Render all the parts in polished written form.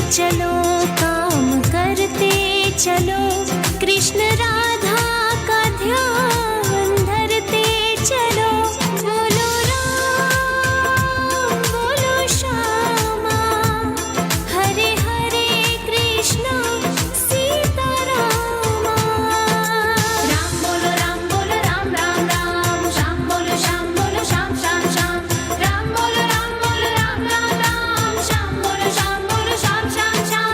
चलो, काम करते चलो, कृष्ण राधा का ध्यान धरते चलो। बोलो राम बोलो श्यामा, हरे हरे कृष्णा सीता रामा। राम बोलो राम राम राम, श्याम बोलो श्याम श्याम श्याम, राम बोलो राम राम राम, श्याम बोलो श्याम श्याम श्याम श्याम।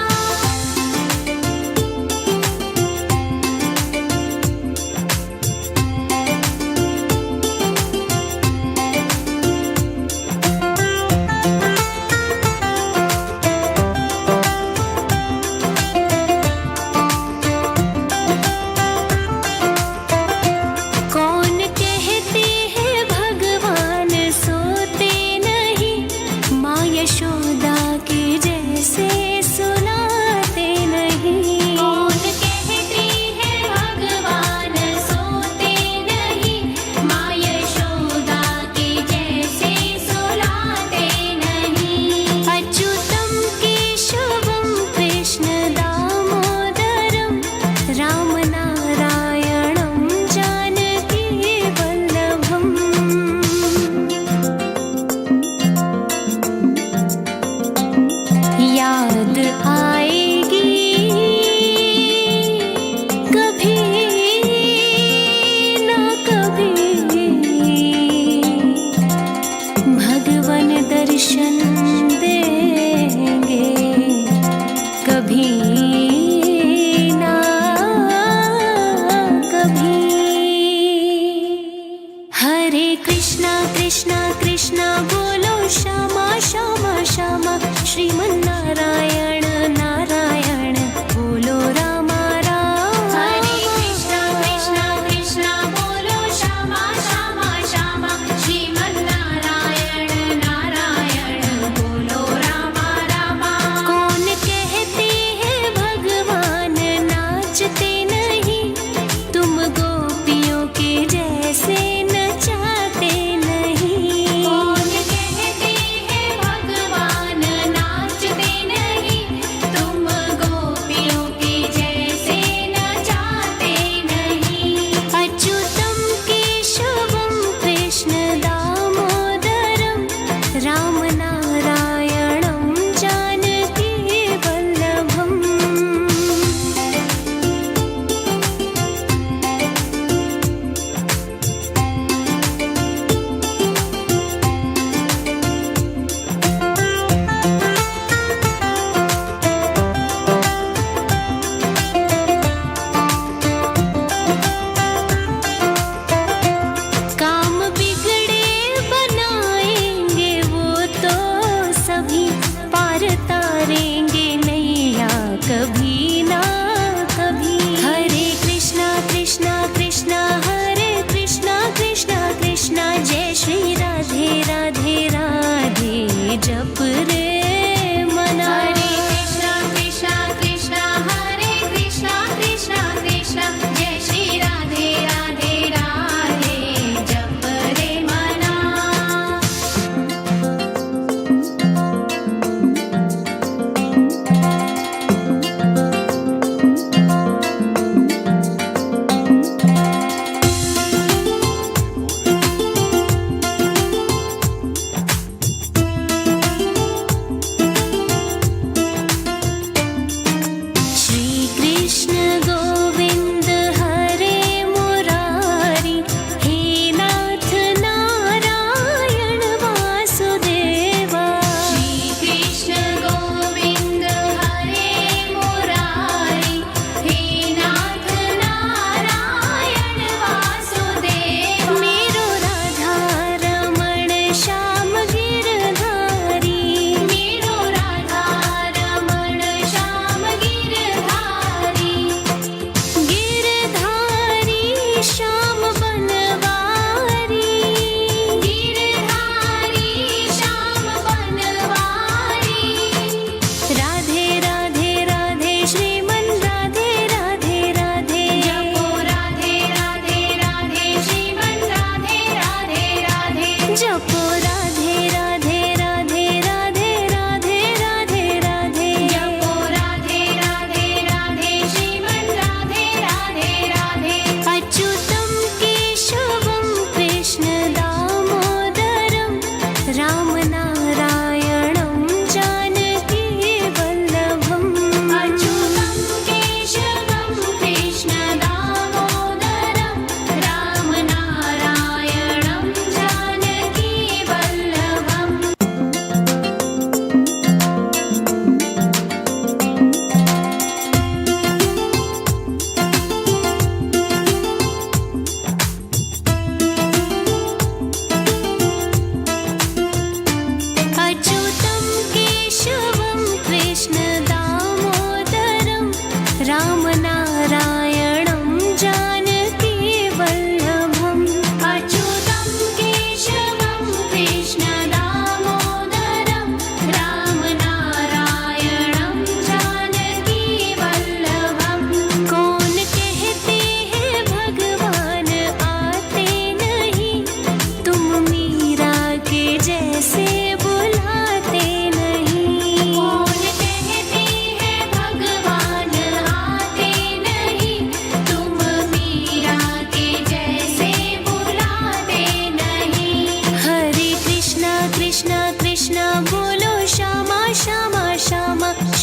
कौन कहते हैं भगवान सोते नहीं, माँ यशोदा के जैसे सुनाते नहीं। कौन कहते हैं भगवान सोते नहीं, माँ यशोदा के जैसे सुनाते नहीं। अच्युतम केशवम कृष्ण दामोदरम, राम नारायणं जानकी वल्लभम। याद आएगी कभी ना कभी, भगवन दर्शन देंगे कभी ना कभी। हरे कृष्णा कृष्णा कृष्णा बोलो श्यामा श्यामा श्यामा, श्रीमन्नारायण नारायण बोलो रामा राम। हरे कृष्णा कृष्णा कृष्णा बोलो श्यामा श्यामा श्यामा, श्रीमन्नारायण नारायण बोलो रामा रामा। कौन कहते हैं भगवान नाचते नहीं, तुम गोपियों के जैसे नचाते नहीं। कौन कहते हैं भगवान नाचते नहीं, तुम गोपियों के जैसे नचाते नहीं। अच्युतम केशवम कृष्ण दामोदरम, राम नारायणं जानकी वल्लभम। काम बिगड़े बनाएंगे वो तो सभी, पार तारेंगे नैया कभी ना कभी। हरे कृष्णा कृष्णा कृष्णा, हरे कृष्णा कृष्णा कृष्णा, जय श्री राधे राधे राधे जप रे मना। हरे कृष्णा कृष्णा कृष्णा, हरे कृष्णा कृष्णा कृष्णा, जय श्री राधे राधे राधे जप रे मना।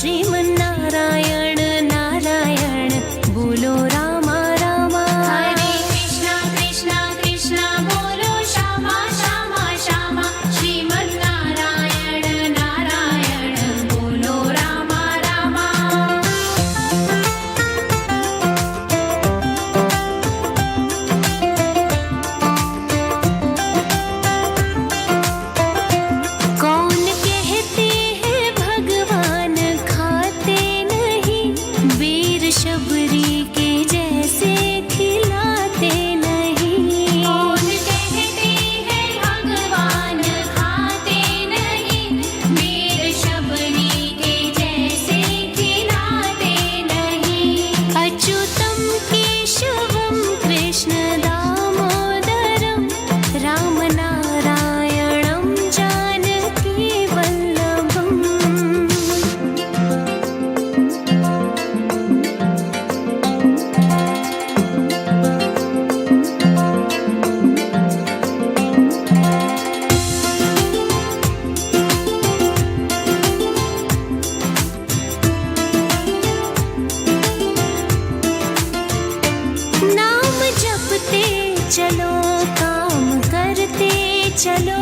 श्रीमन्नारायण नारायण बोलो रामा रामा। हरे कृष्णा कृष्णा कृष्णा बोलो श्यामा श्यामा श्यामा। श्रीमन्नारायण नारायण बोलो रामा रामा। कौन कहते हैं भगवान खाते नहीं, वीर शबरी के जैसे खिलाते नहीं। कौन कहते हैं भगवान खाते नहीं, वीर शबरी के जैसे खिलाते नहीं। अच्युतम केशवम कृष्ण दामोदरम राम नारायणं जानकी वल्लभम्। नाम जपते चलो काम करते चलो,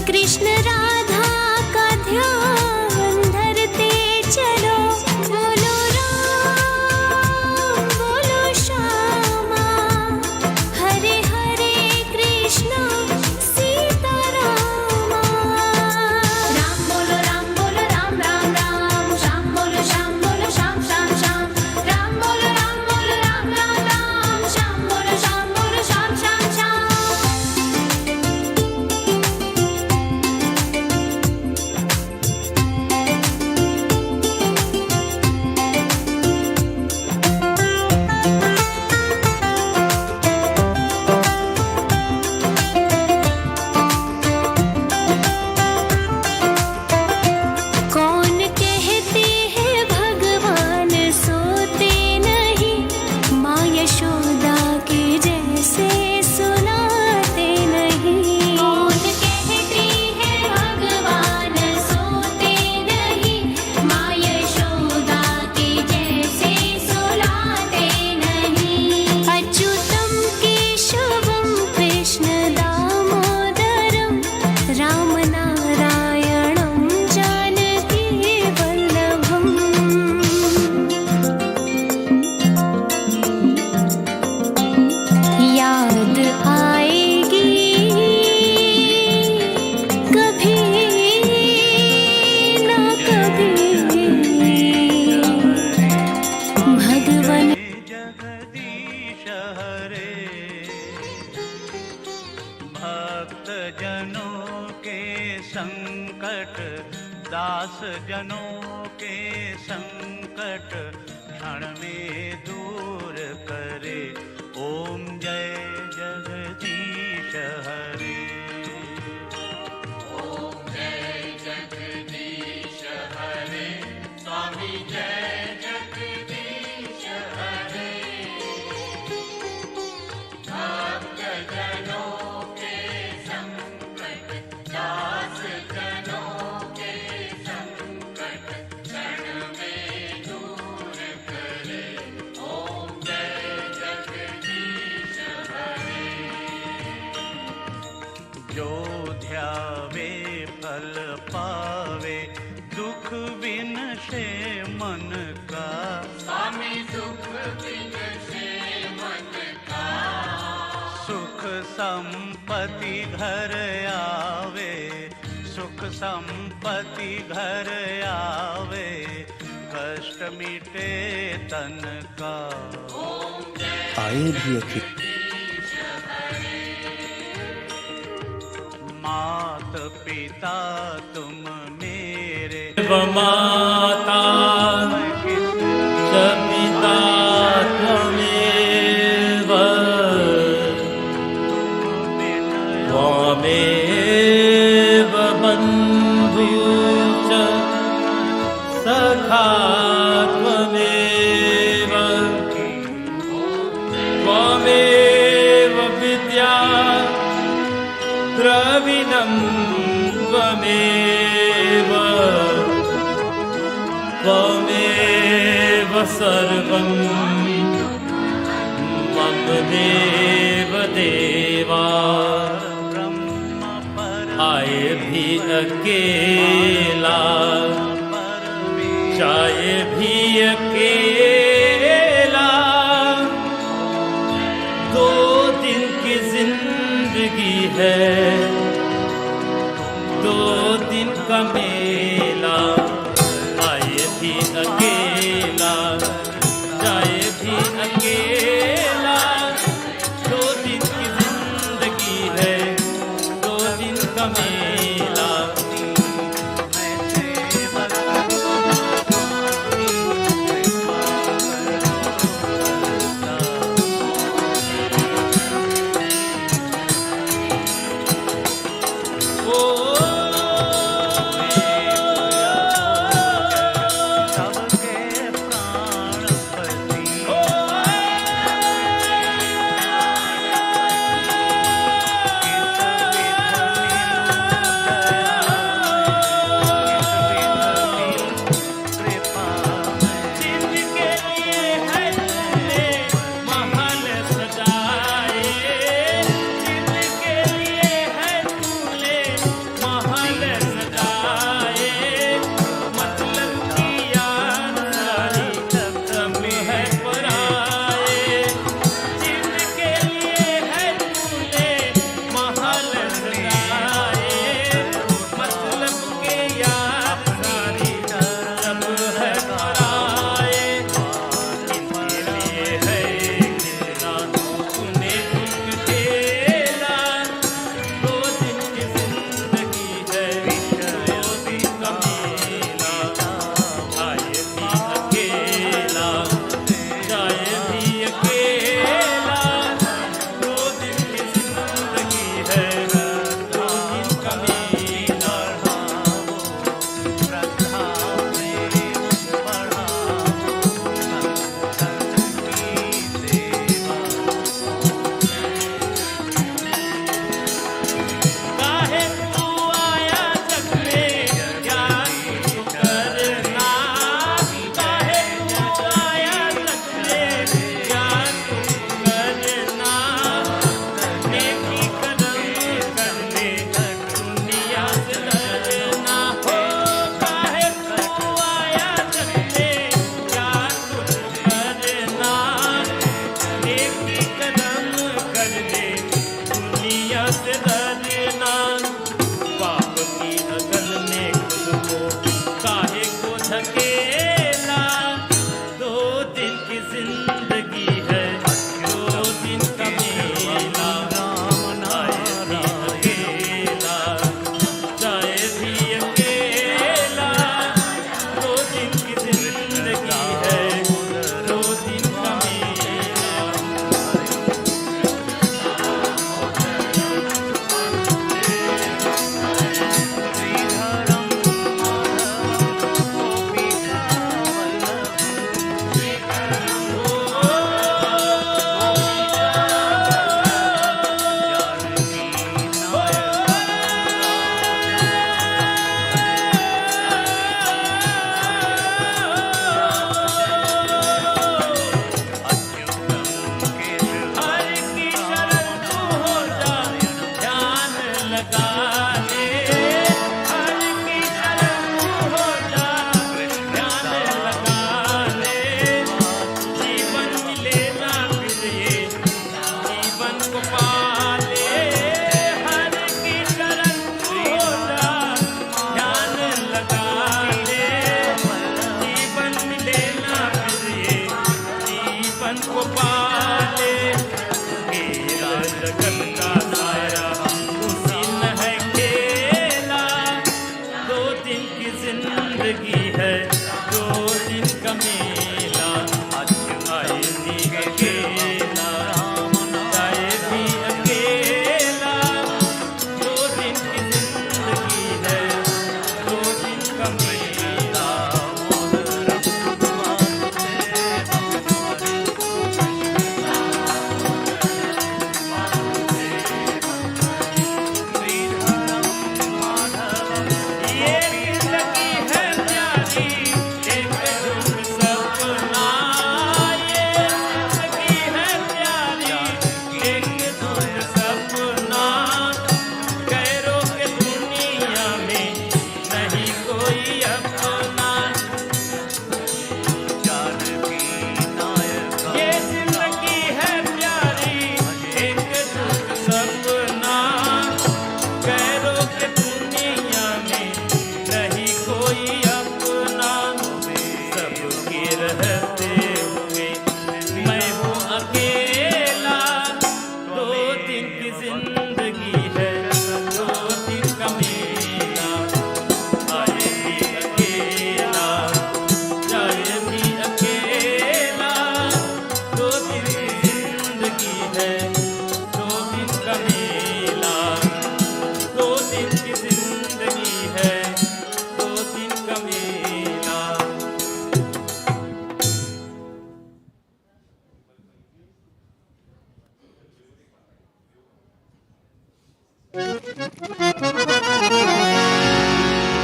कृष्ण राधा का ध्यान धरते चलो। बोलो राम बोलो श्यामा, हरे हरे कृष्णा सीता रामा। राम बोलो राम राम राम, श्याम बोलो श्याम श्याम श्याम। राम बोलो राम राम राम, श्याम बोलो श्याम श्याम श्याम। कौन कहते हैं भगवान सोते नहीं, माँ यशोदा के जैसे सुनाते नहीं। कौन कहते हैं भगवान सोते नहीं, माँ यशोदा के जैसे सुनाते नहीं। अच्युतम केशवम कृष्ण दामोदरम राम नारायणं जानकी वल्लभम्। याद आएगी कभी ना कभी भगवन। जगदीश हरे भक्त जनों के संकट, दास जनों के संकट क्षण में दूर करे। ओम जय जगदीश हरे। ओम जय जगदीश हरे, स्वामी जय जगदीश हरे। भक्त जनों के संकट, दास जनों के संकट क्षण में दूर करे। ओम जय जगदीश हरे। जो ध्यावे फल पावे, दुख बिन से मन का। स्वामी दुख बिन से मन का। सुख संपत्ति घर आवे, सुख संपत्ति घर आवे, कष्ट मिटे तन का। आए भी अखिल मात पिता तुम मेरे, माता च पिता त्वमेव, त्वमेव बन्धुश्च सखा त्वमेव, त्वमेव विद्या द्रविणं त्वमेव, त्वमेव सर्वं मम देव देवा। आए भी अकेला, जाए भी अकेला, 2 दिन की जिंदगी है, 2 दिन का मेला। आए भी अकेला, जाए भी अकेला, 2 दिन की जिंदगी है, 2 दिन का मेला।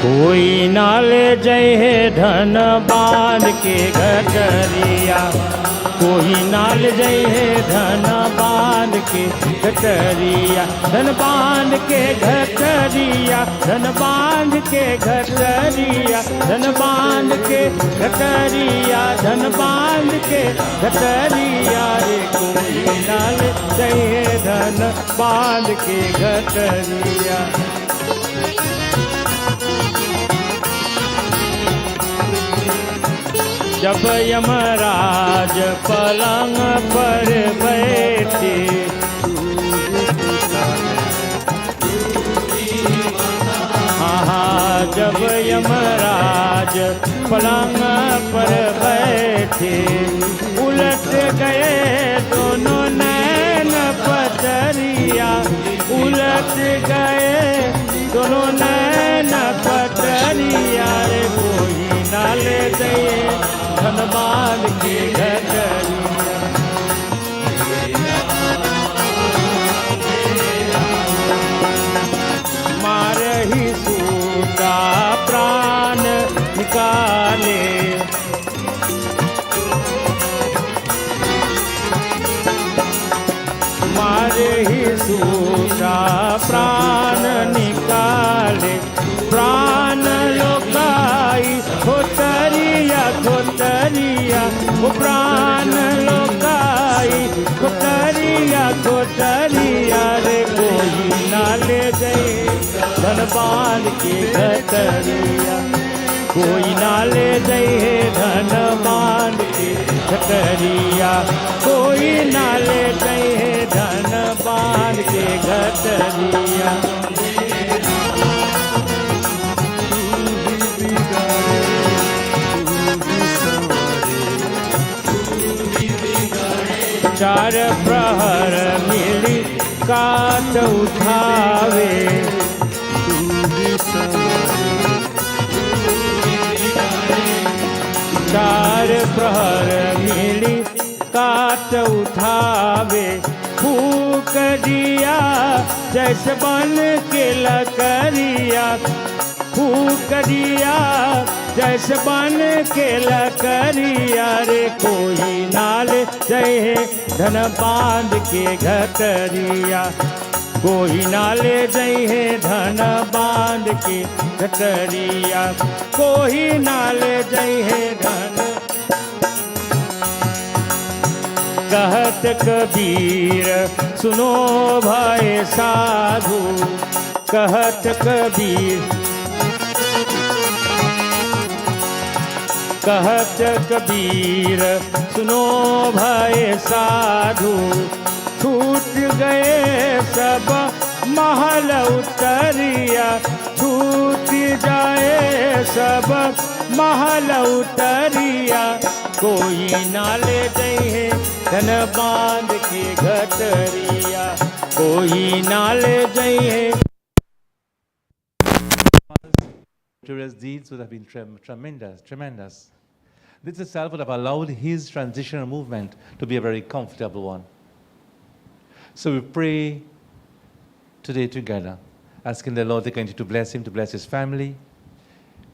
कोई ना ले जय है धन बांध के घटरिया, कोई ना ले जय है धन बांध के घटरिया, धन बांध के घटरिया, धन बांध के घटरिया, धन बांध के घटरिया, धन बांध के घटरिया रे, कोई ना ले जय है धन बांध के घटरिया। जब यमराज पलंग पर बैठे, हाँ, जब यमराज पलंग पर बैठे, उलट गए दोनों नैन पटरिया, उलट गए दोनों नैन पटरिया रे, कोई ना ले दे धनबाद की घटरिया। मारही सूता प्राण निकाले, मारही सूता प्राण निकाले, प्राण लोकाई खोतरिया खोतरिया, वो प्राण लोकाई खोतरिया खोतरिया रे, कोई ना ले जाए धनबाद की घटरिया, कोई ना ले जाए धनबाद की घटरिया, कोई ना ले जाए धनबाद की घटरिया। चार प्रहर मिली काट उठावे, चार प्रहर मिली काट उठावे, फूक दिया जैसे बन के लकड़िया, फूक दिया जैसे बन के लकड़िया रे, कोई नाल जय धन बांध के घटरिया, कोई नाले जय धन बांध के घटरिया, कोई नाले जय धन। कहत कबीर सुनो भाई साधु, कहत कबीर, कहत कबीर सुनो भाई साधु, छूट गए सब महल उतरिया, छूट जाए सब महल उतरिया, कोई नाले दे धन बांध के घटरिया, कोई नाले दे। Victorious deeds would have been tremendous. This itself would have allowed his transitional movement to be a very comfortable one. So we pray today together, asking the Lord to continue to bless him, to bless his family,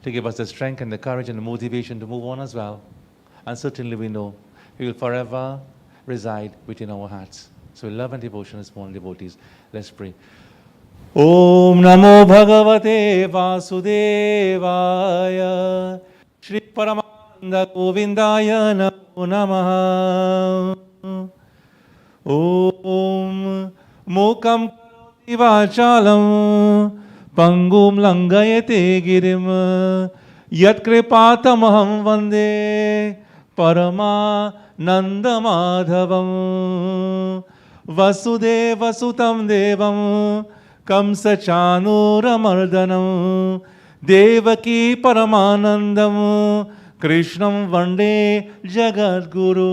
to give us the strength and the courage and the motivation to move on as well. And certainly we know he will forever reside within our hearts. So we love and devotion as morning devotees. Let's pray. Om Namo Bhagavate Vasudevaya Shri Paramananda Govindaya Namo Namaha. Om Mukam Karoti Vachalam Pangum Langayate Girim Yat Kripatamaham Vande Parama Nanda Madhavam Vasudeva Sutam Devam Kamsa Chanuramardhanam Devaki Paramanandam Krishnam Vande Jagadguru.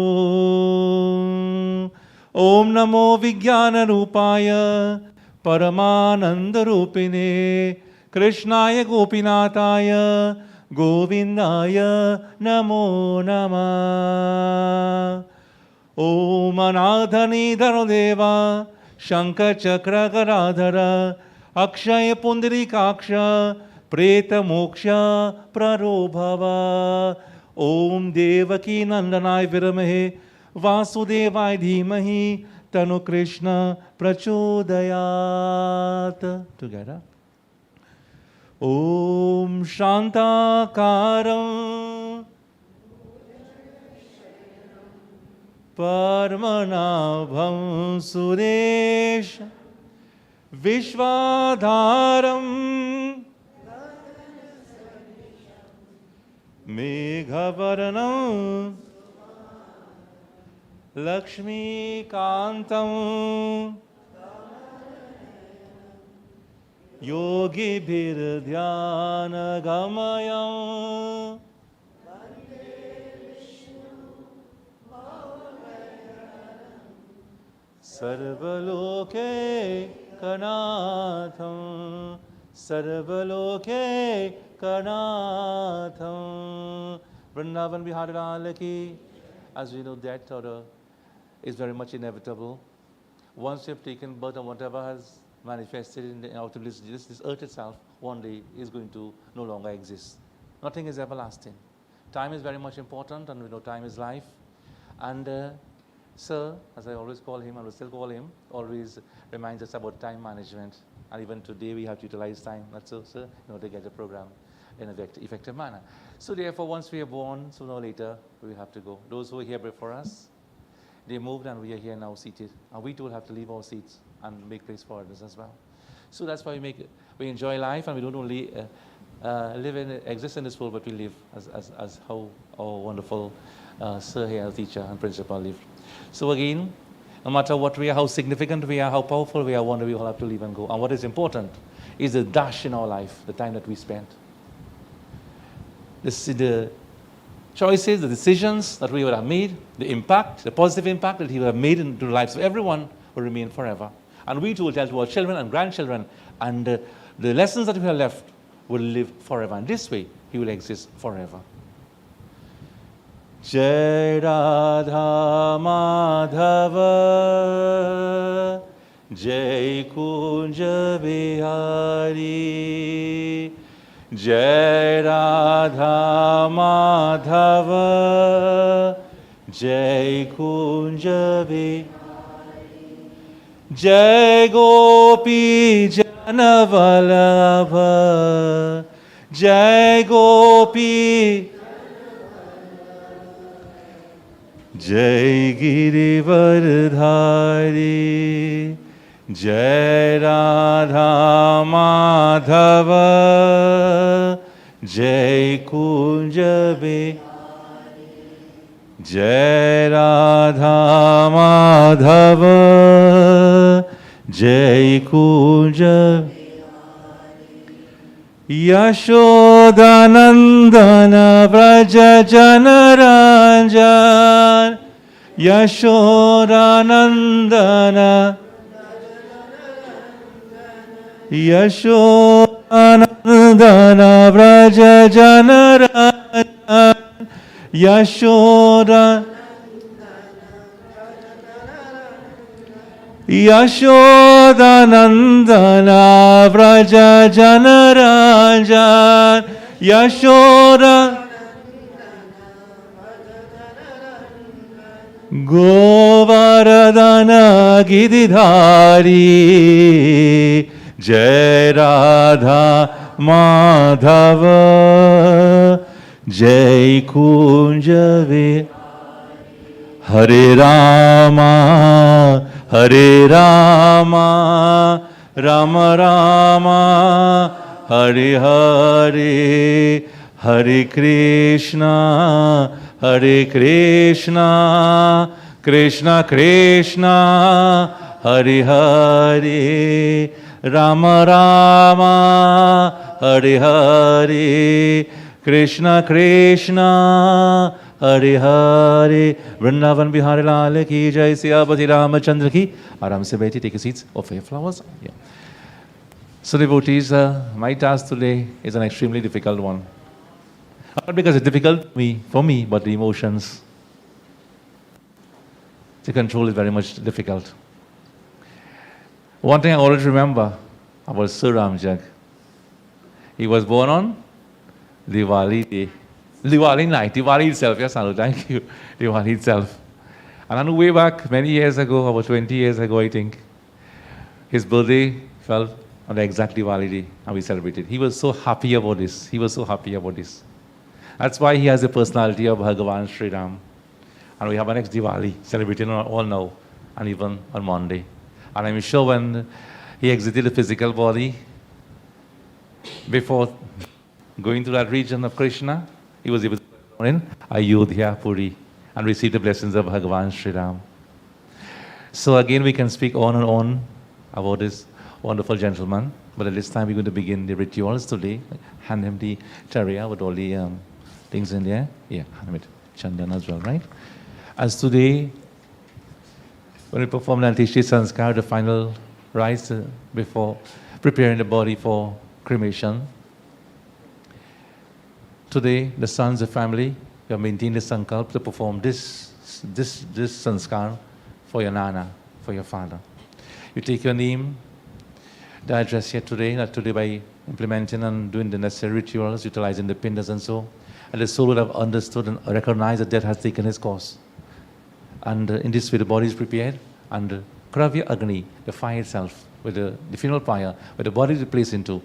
Om Namo Vijnana Rupaya Paramananda Rupine Krishnaya Gopinathaya Govindaya Namo Namah. Om Anadhani Dhanodeva Shankar Chakra Garadhara Akshaya Pundarikaksha Preta Moksha Prarobhava. Om Devaki Nandanai Viramahe Vasudevai Dhimahi Tanu Krishna Prachodayat. Together. Om Shantakaram Parmanabham Suresh Vishwadharam Meghavaranam Lakshmi Kantam Yogi Dhyana Gamayam Sarvaloke Kanatham Sarvaloke Kanatham. Vrindavan Bihari Lal Ki. As we know, death is very much inevitable. Once you have taken birth and whatever has manifested in the outer bliss, this earth itself one day is going to no longer exist. Nothing is everlasting. Time is very much important, and we know time is life. And Sir, as I always call him, I will still call him, always reminds us about time management. And even today we have to utilize time, not so, sir, in order to get the program in an effective manner. So therefore, once we are born, sooner or later, we have to go. Those who were here before us, they moved and we are here now seated. And we too will have to leave our seats and make place for others as well. So that's why we enjoy life, and we don't only exist in this world, but we live as how our wonderful Sir here, our teacher and principal, lived. So again, no matter what we are, how significant we are, how powerful we are, one day we all have to leave and go. And what is important is the dash in our life, the time that we spent. The choices, the decisions that we would have made, the impact, the positive impact that he would have made into the lives of everyone will remain forever. And we too will tell to our children and grandchildren, and the lessons that we have left will live forever. And this way, he will exist forever. Jai Radha Madhava Jai Kunja Bihari Jai Radha Madhava Jai Kunja Bihari Jai Gopi Janavalabha Jai Gopi Jai Girivardhari Jai Radha Madhava Jai Kunja Bihari Jai Radha Madhava Jai Kunja Yashodanandana Vraja Janaranjan Yashodanandana Yashodanandana Vraja Janaranjan Yashodanandana Vraja Janaranjan Yashoda Govardhana Giridhari Jai Radha Madhava Jai Kunja Bihari Hare Rama Hare Rama, Rama Rama, Hare Hare, Hare Krishna, Hare Krishna, Krishna Krishna, Hare Hare, Rama Rama, Hare Hare, Krishna Krishna, Hare Hare. Vrindavan Bihari Lal Ki Jai. Siyapati Ramachandra Ki. Aram se baiti, take your seats, offer your flowers. Yeah. So devotees, my task today is an extremely difficult one. Not because it's difficult for me, but the emotions to control is very much difficult. One thing I always remember about Sir Ramjag He was born on Diwali day. Diwali night, Diwali itself, yes, Anu, thank you. Diwali itself. And I know way back, many years ago, about 20 years ago, I think, his birthday fell on the exact Diwali day, and we celebrated. He was so happy about this. He was so happy about this. That's why he has the personality of Bhagavan Sri Ram. And we have our next Diwali, celebrating all now, and even on Monday. And I'm sure when he exited the physical body, before going to that region of Krishna, he was able to go in Ayodhya, Puri, and receive the blessings of Bhagavan Sri Ram. So again, we can speak on and on about this wonderful gentleman, but at this time we're going to begin the rituals today. Hand him the chariya with all the things in there. Yeah, hand him it. Chandan as well, right? As today, when we perform the Antishti Sanskar, the final rites before preparing the body for cremation, today, the sons of family, you have maintained the sankalp to perform this sanskar for your nana, for your father. You take your name, the address here today, by implementing and doing the necessary rituals, utilizing the pindas and so, and the soul would have understood and recognized that death has taken its course. And in this way, the body is prepared, and Kravya Agni, the fire itself, with the funeral fire, where the body is placed into,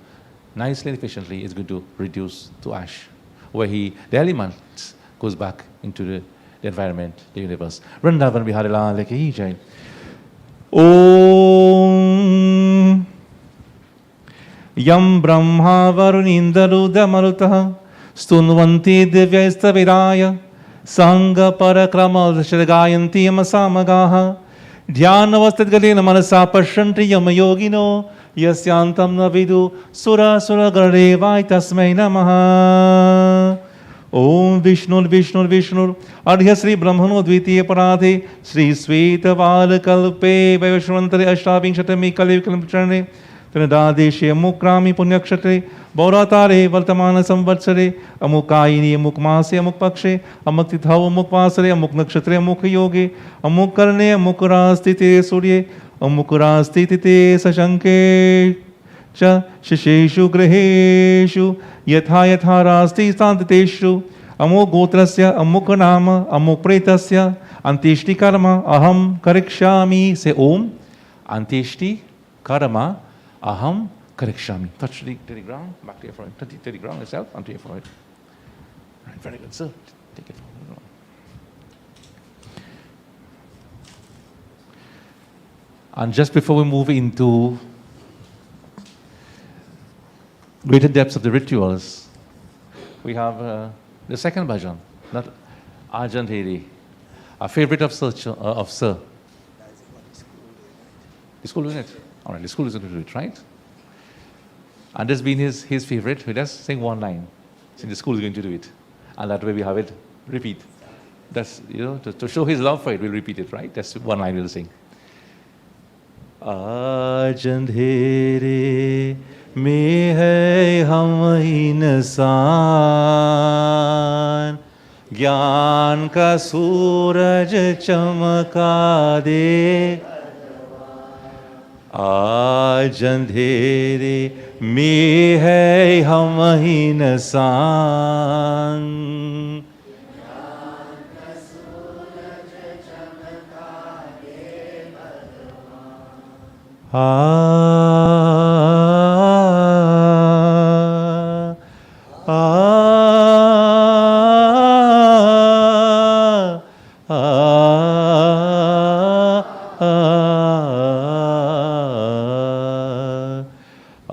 nicely and efficiently, is going to reduce to ash, where the elements goes back into the environment, the universe. Vrindavan Bihari Lal Ki Jai. Om Yam Brahma Varunindra Marutah Stunvanti Divyastaviraya Sangha Parakrama Shagayanti Yamasamagaha Dhyanavastadgalena Manasa Pashanti Yamayogino Yasyantam Navidu Sura Sura Garevai Tasmai Namaha. Om Vishnu Vishnu Vishnu Adhya Sri Brahmano Dvitiya Paradhe Sri Sveta Vala Kalpe Vaivashvantare Ashtavinshatami Kalipkalamcharane Trinadadeshe Amukrami Punyakshatare Bauratare Vartamana Samvatsare Amukayini Amukmase Amukpakshe Amuktithau Amukvasare Amuknakshatre Amukyoge Amukkarne Amukurastite Surye Amukurastite Sashanke Shisheshu Graheshu Yatha Yatha Rasti Santiteshu Amuk Gotrasya Amuk Nama Amuk Pretasya Antishti Karma Aham Karikshami. Say Om. Antishti Karma Aham Karikshami. Touch the ground, back to your forehead. Touch the ground yourself, onto your forehead. Right, very good, sir. Take it forward. And just before we move into greater depths of the rituals, we have the second bhajan, not Arjan Heri, a favorite of Sir. The school doing it? All right, the school is going to do it, right? And this being his favorite, we just sing one line. So the school is going to do it. And that way we have it repeat. That's, to show his love for it, we'll repeat it, right? That's one line we'll sing. Arjan Heri में है हम ही इंसान ज्ञान का सूरज चमका दे आज अंधेरे में है हम ही इंसान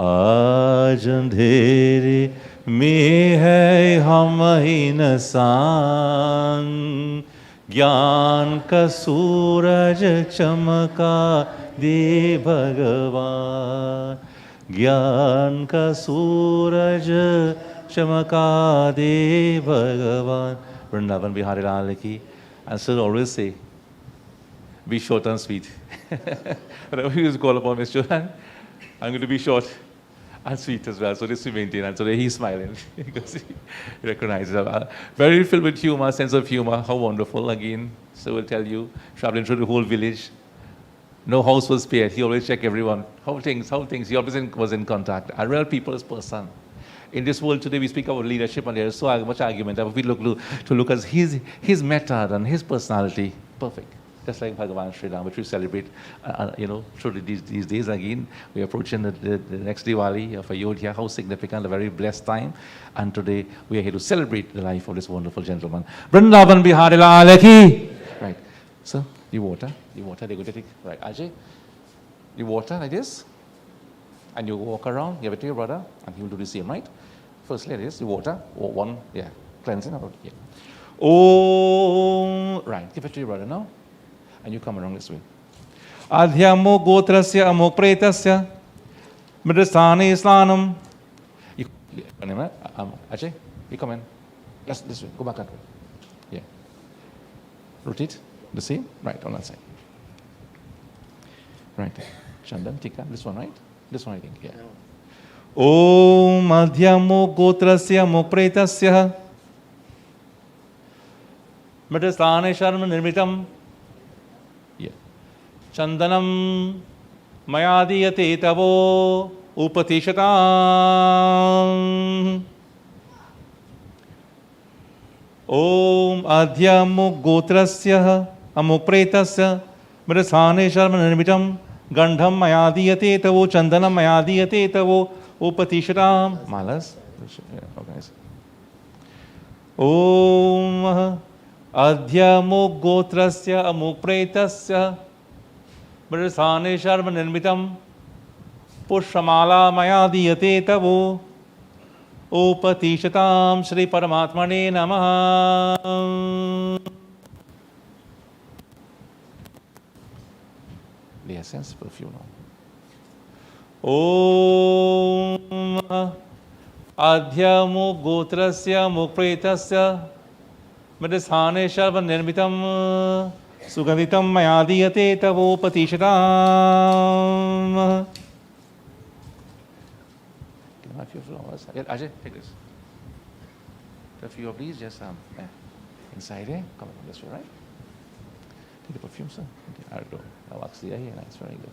आज अंधेरे में है हम ही इंसान ज्ञान का सूरज चमका दे भगवान ज्ञान का सूरज चमका दे भगवान. Vrindavan Bihari Lal Ki. And Sir always say, be short and sweet. Whenever he was called upon Mr. Johan, I'm going to be short and sweet as well. So this we maintain. And so he's smiling because he recognizes very filled with humor, sense of humor. How wonderful. Again, so we'll tell you, traveling through the whole village, no house was spared. He always checked everyone. How things. He always was in contact. A real people's person. In this world today, we speak about leadership, and there is so much argument. But we look at his method and his personality, perfect. Just like Bhagavan Sri Ram, which we celebrate, through these days again. We are approaching the next Diwali of Ayodhya, how significant, a very blessed time. And today, we are here to celebrate the life of this wonderful gentleman. Vrindavan Bihari Lal Ki. Right. So, the water, they're going to take, right, Ajay, the water like this. And you walk around, give it to your brother, and he will do the same, right? Firstly, it is the water, or one, cleansing. Yeah. Oh, right, give it to your brother now. And you come around this way. Adhyamo gotrasya amok pretasya mridasthane slanam. Ajay, you come in. Let's this way. Go back that way. Yeah. Rotate. The same? Right, on that side. Right. Chandan, Tika. This one, right? This one, I think. Yeah. Om adhyamo gotrasya amok pretasya mridasthane sharma nirmitam. Chandanam mayadiyate tavo upatishatam. Om adhyamo gotrasya amupretasya mridasthane sharma nirmitam gandham mayadiyate tavo chandanam mayadiyate tavo upatishatam. Malas. Om adhyamo gotrasya amupretasya mridasthane sharma nirmitam pushpamala maya diyate tavo upatishatam Shri Paramatmane Namaha. The essence perfume now. Om adhyamo gotrasya mukpretasya mridasthane sharma nirmitam Sugandhitam mayadiyate tavo patishatam. Can I have a few flowers? Yeah, Ajay, take this. A few of these, just inside here. Come on this way, right? Take the perfume, sir. Okay, wax here, nice, very good.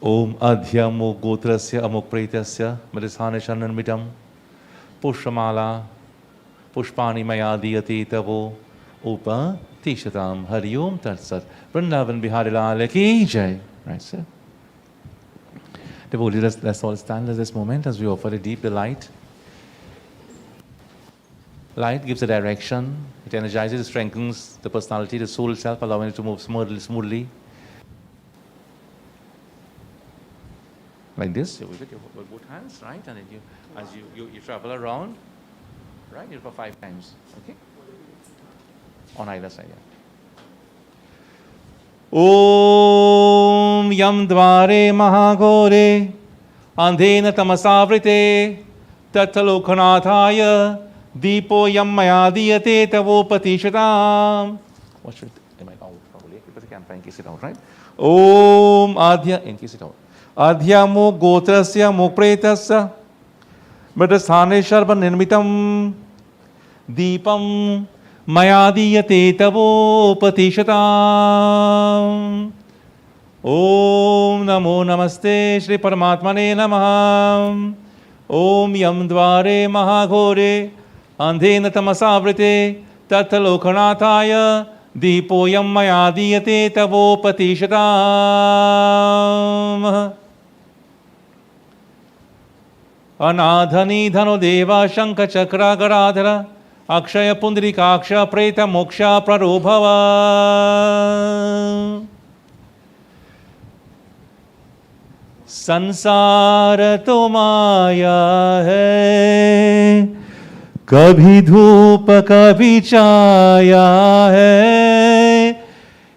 Om adhyamo gotrasya amukpretasya mridasthane sharnanmitam pushpamala pushpani mayadiyate tavo Upa Tishatam Hari Om Tat Sat. Vrindavan Bihari Lal Ki Jai. Right, sir. Devotees, let's all stand at this moment as we offer a deep delight. Light gives a direction, it energizes, strengthens the personality, the soul itself, allowing it to move smoothly. Like this, with your both hands, right? And then as you travel around, right? You do for 5 times, okay? On either side. Om Yam Dvare Mahagore Andhena Tamasavrite Tattalokanathaya Deepo Yam Mayadiyate Tavo Patishatam. What should am I out? Probably because I can't find kiss it out, right? Om Adhya in kiss it out. Adhyamo Gotrasya Mukpretasya Mridasthane Sharva Nirmitam Deepam Mayadiyate tavo patishatam. Om Namo Namaste Shri Paramatmane Namaha. Om Yam Dvare Mahagore Andhena Tamasavrite Tattalokanathaya Deepo Yam Mayadiyate tavo patishatam. Anadhani Dhano Deva Shankha Chakra Garadhara Akshaya Pundrikaksha Preta Moksha Prarobhava. संसार तो माया है, कभी धूप कभी छाया है,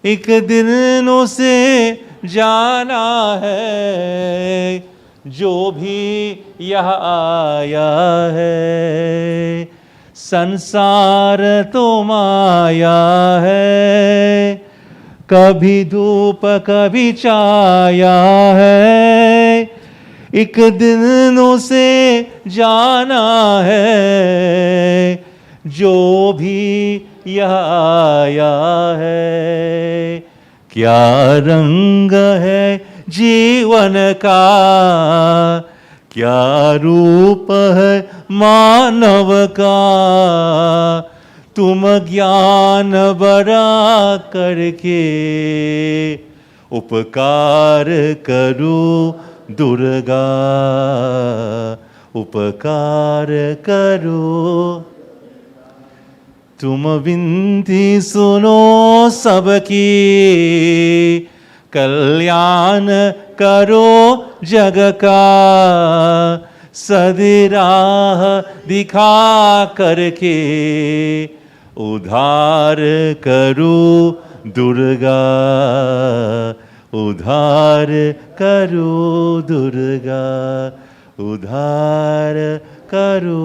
एक दिन उसे जाना है, जो भी यहाँ आया है. संसार तो माया है, कभी धूप कभी छाया है, एक दिन उसे जाना है, जो भी यहाँ आया है. क्या रंग है जीवन का, क्या रूप है मानव का, तुम ज्ञान बड़ा करके उपकार करो दुर्गा, उपकार करो। तुम विनती सुनो सबकी, कल्याण करो जग का, सदी राह दिखा करके उद्धार करो दुर्गा, उद्धार करो दुर्गा, उद्धार करो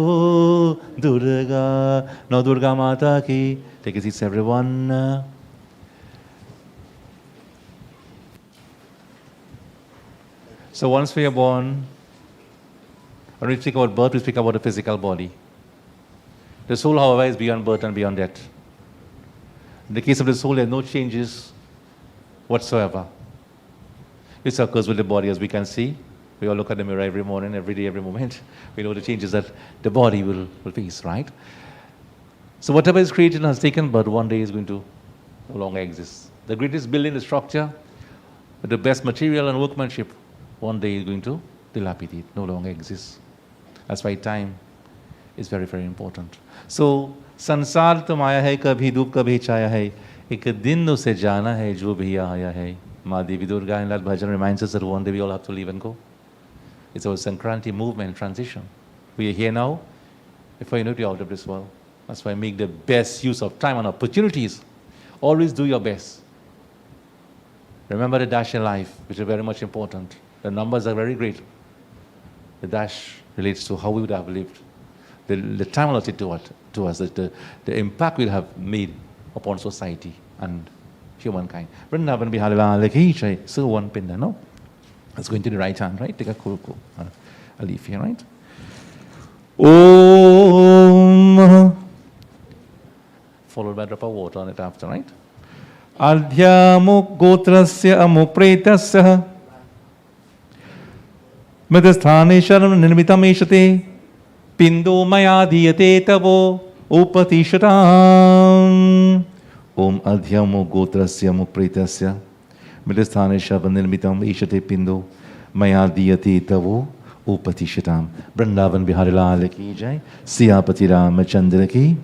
दुर्गा। नौ दुर्गा माता की। Take a seat, everyone. So once we are born, when we speak about birth, we speak about the physical body. The soul, however, is beyond birth and beyond death. In the case of the soul, there are no changes whatsoever. This occurs with the body, as we can see. We all look at the mirror every morning, every day, every moment. We know the changes that the body will face, right? So whatever is created has taken birth, one day is going to no longer exist. The greatest building, the structure, with the best material and workmanship, one day is going to dilapidate, no longer exist. That's why time is very, very important. So, संसार तो माया है, कभी धूप कभी छाया है, एक दिन उसे जाना है जो भी आया है. Ma Devi Durga in that bhajan reminds us that one day we all have to leave and go. It's our Sankranti movement, transition. We are here now, before you know it, you're out of this world. That's why make the best use of time and opportunities. Always do your best. Remember the dash in life, which is very much important. The numbers are very great. The dash relates to how we would have lived. The time allotted to us, the impact we'll have made upon society and humankind. Vrindavan Biharila Lekhi Chai. So one pinda, no? Let's go into the right hand, right? Take a kuruku. A leaf here, right? Om. Followed by a drop of water on it after, right? Adhyamuk gotrasya amupretasya Madasthane sharam nirmitam eshate Pindo maya diyate tavo upatishatam. Om adhyamuk gotrasya amupretasya Madasthane sharam nirmitam eshate pindo maya diyate tavo upatishatam. Vrindavan Bihari Lal ki jai. Siyapati Ramachandra ki.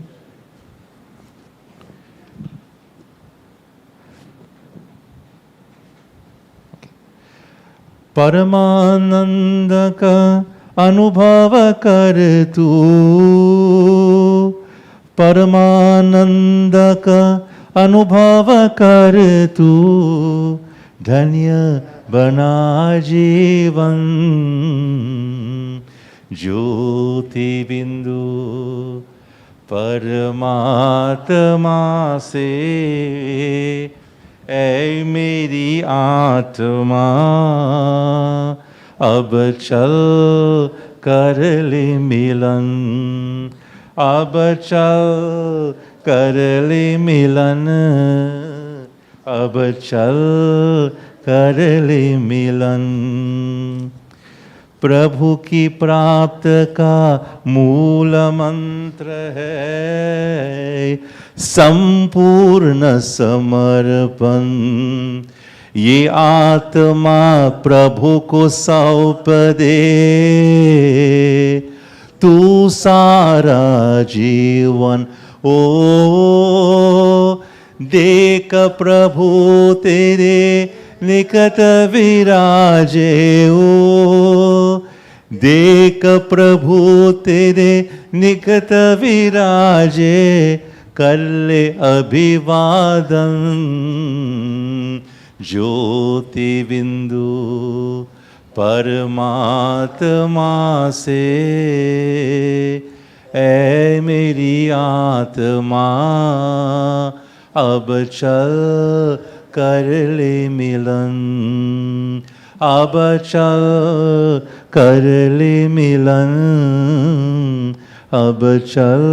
परमानंद का अनुभव कर तू, परमानंद का अनुभव कर तू, धन्य बना जीवन ज्योति बिंदु परमात्मा से ऐ मेरी आत्मा अब चल कर ले मिलन, अब चल कर ले मिलन, अब चल कर ले मिलन. प्रभु की प्राप्त का मूल मंत्र है संपूर्ण समर्पण. ये आत्मा प्रभु को सौंप दे, तू सारा जीवन ओ देख प्रभु तेरे निकट विराजे ओ, देख प्रभु तेरे निकट विराजे, कर ले अभिवादन ज्योति बिंदु परमात्मा से. ऐ मेरी आत्मा अब चल कर ले मिलन, अब चल कर ले मिलन, अब चल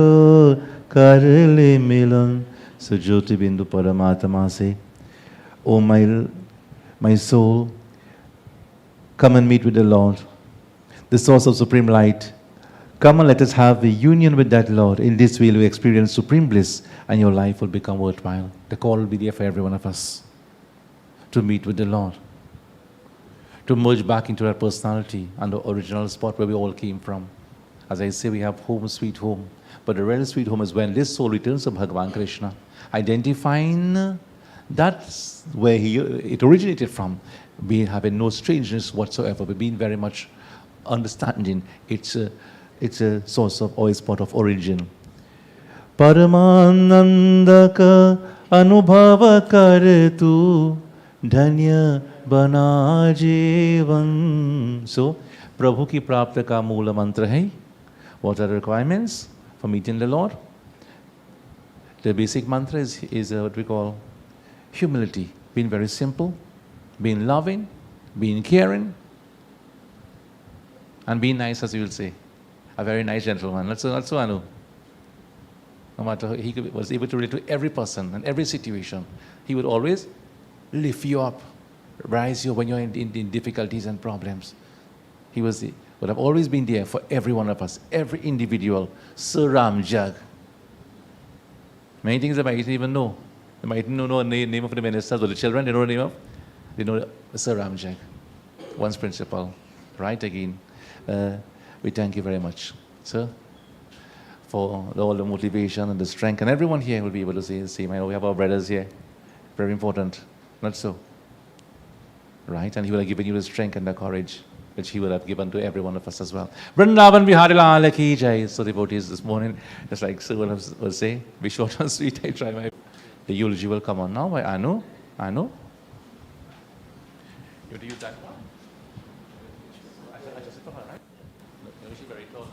कर ले मिलन. So Jyoti Bindu Paramatma से, oh my soul, come and meet with the Lord. the source of supreme light. Come and let us have a union with that Lord. In this way, you will experience supreme bliss and your life will become worthwhile. The call will be there for every one of us to meet with the Lord, to merge back into our personality and the original spot where we all came from. As I say, we have home, sweet home. But the real sweet home is when this soul returns to Bhagavan Krishna, identifying that's where it originated from, being having no strangeness whatsoever, but being very much understanding it's a source of, or a spot of origin. Paramananda ka anubhava kar tu dhanya bana jeevan. So, Prabhu ki prapta ka moola mantra hai. What are the requirements for meeting the Lord? The basic mantra is what we call humility, being very simple, being loving, being caring, and being nice, as you will say. A very nice gentleman. That's Anu. No matter, he was able to relate to every person and every situation. He would always lift you up, rise you when you're in difficulties and problems. He would have always been there for every one of us, every individual. Sir Ramjag. Many things they might even know. They might know the name of the ministers or the children. They know the name of? They know Sir Ramjag. One's principal. Right again. We thank you very much, sir, for all the motivation and the strength. And everyone here will be able to say the same. I know we have our brothers here. Very important. Not so. Right? And he will have given you the strength and the courage which he will have given to every one of us as well. Vrindavan Bihari Lal Ki Jai. So devotees this morning, just like Sir will say, be short and sweet. I try my... The eulogy will come on now by Anu. Anu. You want to use that one? I just for her, right? No, she's very close.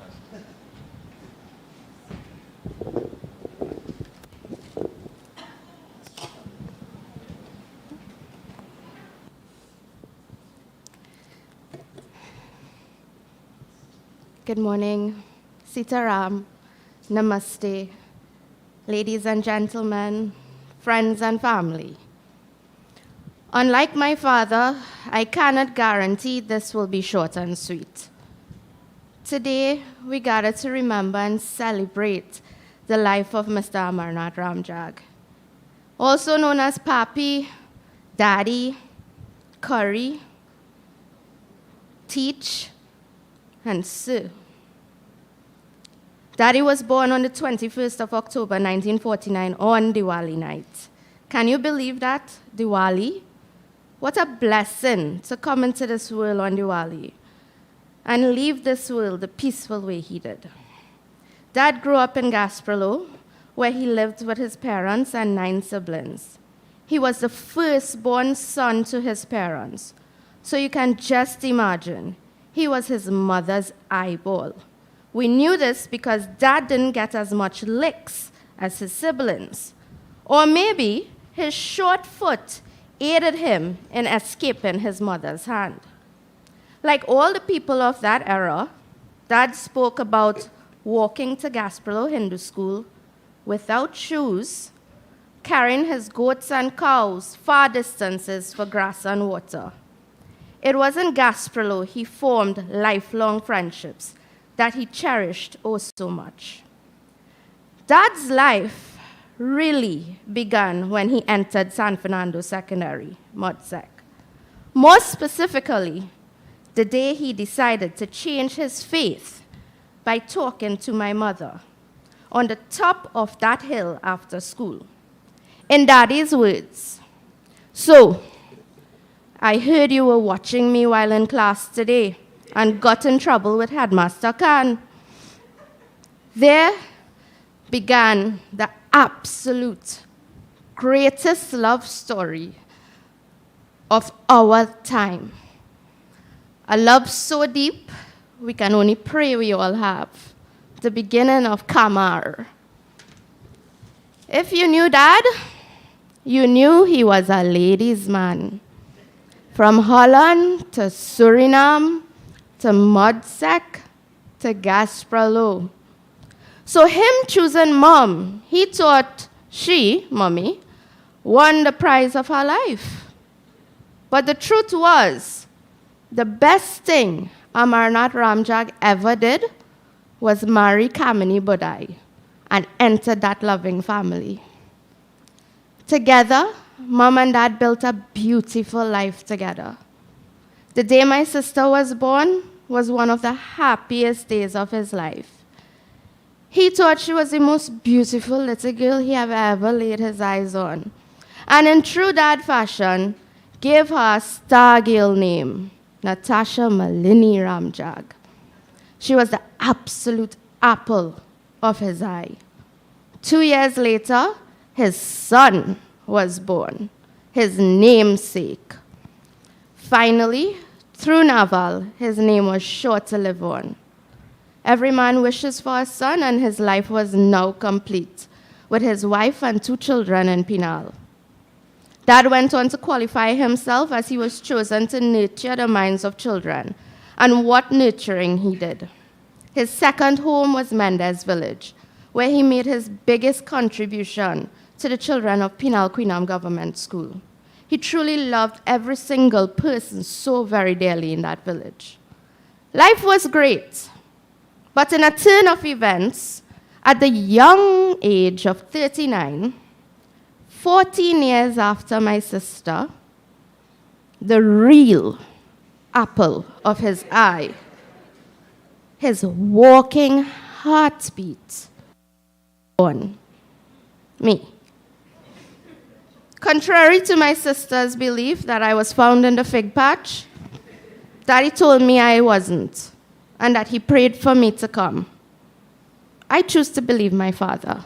Good morning, Sitaram, Namaste, ladies and gentlemen, friends and family. Unlike my father, I cannot guarantee this will be short and sweet. Today, we gather to remember and celebrate the life of Mr. Amarnath Ramjag, also known as Papi, Daddy, Curry, Teach, and Sir. Daddy was born on the 21st of October, 1949, on Diwali night. Can you believe that? Diwali? What a blessing to come into this world on Diwali and leave this world the peaceful way he did. Dad grew up in Gasparilla, where he lived with his parents and 9 siblings. He was the firstborn son to his parents. So you can just imagine, he was his mother's eyeball. We knew this because Dad didn't get as much licks as his siblings. Or maybe his short foot aided him in escaping his mother's hand. Like all the people of that era, Dad spoke about walking to Gasparilla Hindu School without shoes, carrying his goats and cows far distances for grass and water. It was in Gasparilla he formed lifelong friendships that he cherished oh so much. Dad's life really began when he entered San Fernando Secondary, MUDSEC. More specifically, the day he decided to change his faith by talking to my mother on the top of that hill after school. In Daddy's words, "So, I heard you were watching me while in class today and got in trouble with Headmaster Khan." There began the absolute greatest love story of our time. A love so deep, we can only pray we all have. The beginning of Kamar. If you knew Dad, you knew he was a ladies' man. From Holland to Suriname to MUDSEC to Gasparilla. So him choosing mom, he thought she, mommy, won the prize of her life. But the truth was, the best thing AMARNATH RAMJAG ever did was marry Kamini Budai and enter that loving family. Together, Mom and Dad built a beautiful life together. The day my sister was born was one of the happiest days of his life. He thought she was the most beautiful little girl he had ever laid his eyes on, and in true dad fashion, gave her a star girl name, Natasha Malini Ramjag. She was the absolute apple of his eye. 2 years later, his son was born, his namesake. Finally, through Naval, his name was sure to live on. Every man wishes for a son, and his life was now complete, with his wife and 2 children in Penal. Dad went on to qualify himself as he was chosen to nurture the minds of children, and what nurturing he did. His second home was Mendez Village, where he made his biggest contribution to the children of Penal Queenam Government School. He truly loved every single person so very dearly in that village. Life was great, but in a turn of events, at the young age of 39, 14 years after my sister, the real apple of his eye, his walking heartbeat, on me. Contrary to my sister's belief that I was found in the fig patch, Daddy told me I wasn't, and that he prayed for me to come. I choose to believe my father.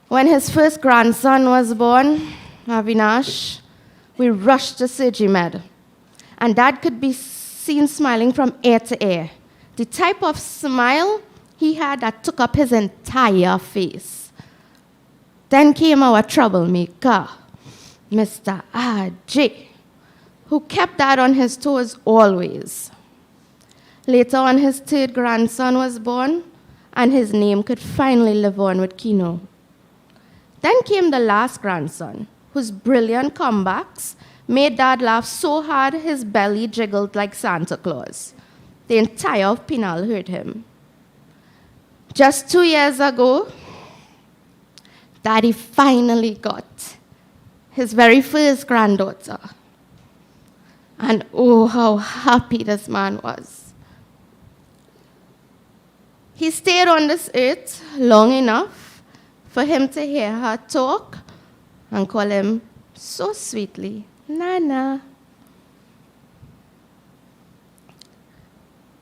When his first grandson was born, Avinash, we rushed to Surgery Med, and Dad could be seen smiling from ear to ear. The type of smile he had that took up his entire face. Then came our troublemaker, Mr. R.J., who kept Dad on his toes always. Later on, his third grandson was born, and his name could finally live on with Kino. Then came the last grandson, whose brilliant comebacks made Dad laugh so hard his belly jiggled like Santa Claus. The entire Penal heard him. Just 2 years ago, Daddy finally got his very first granddaughter. And oh, how happy this man was. He stayed on this earth long enough for him to hear her talk and call him so sweetly, Nana.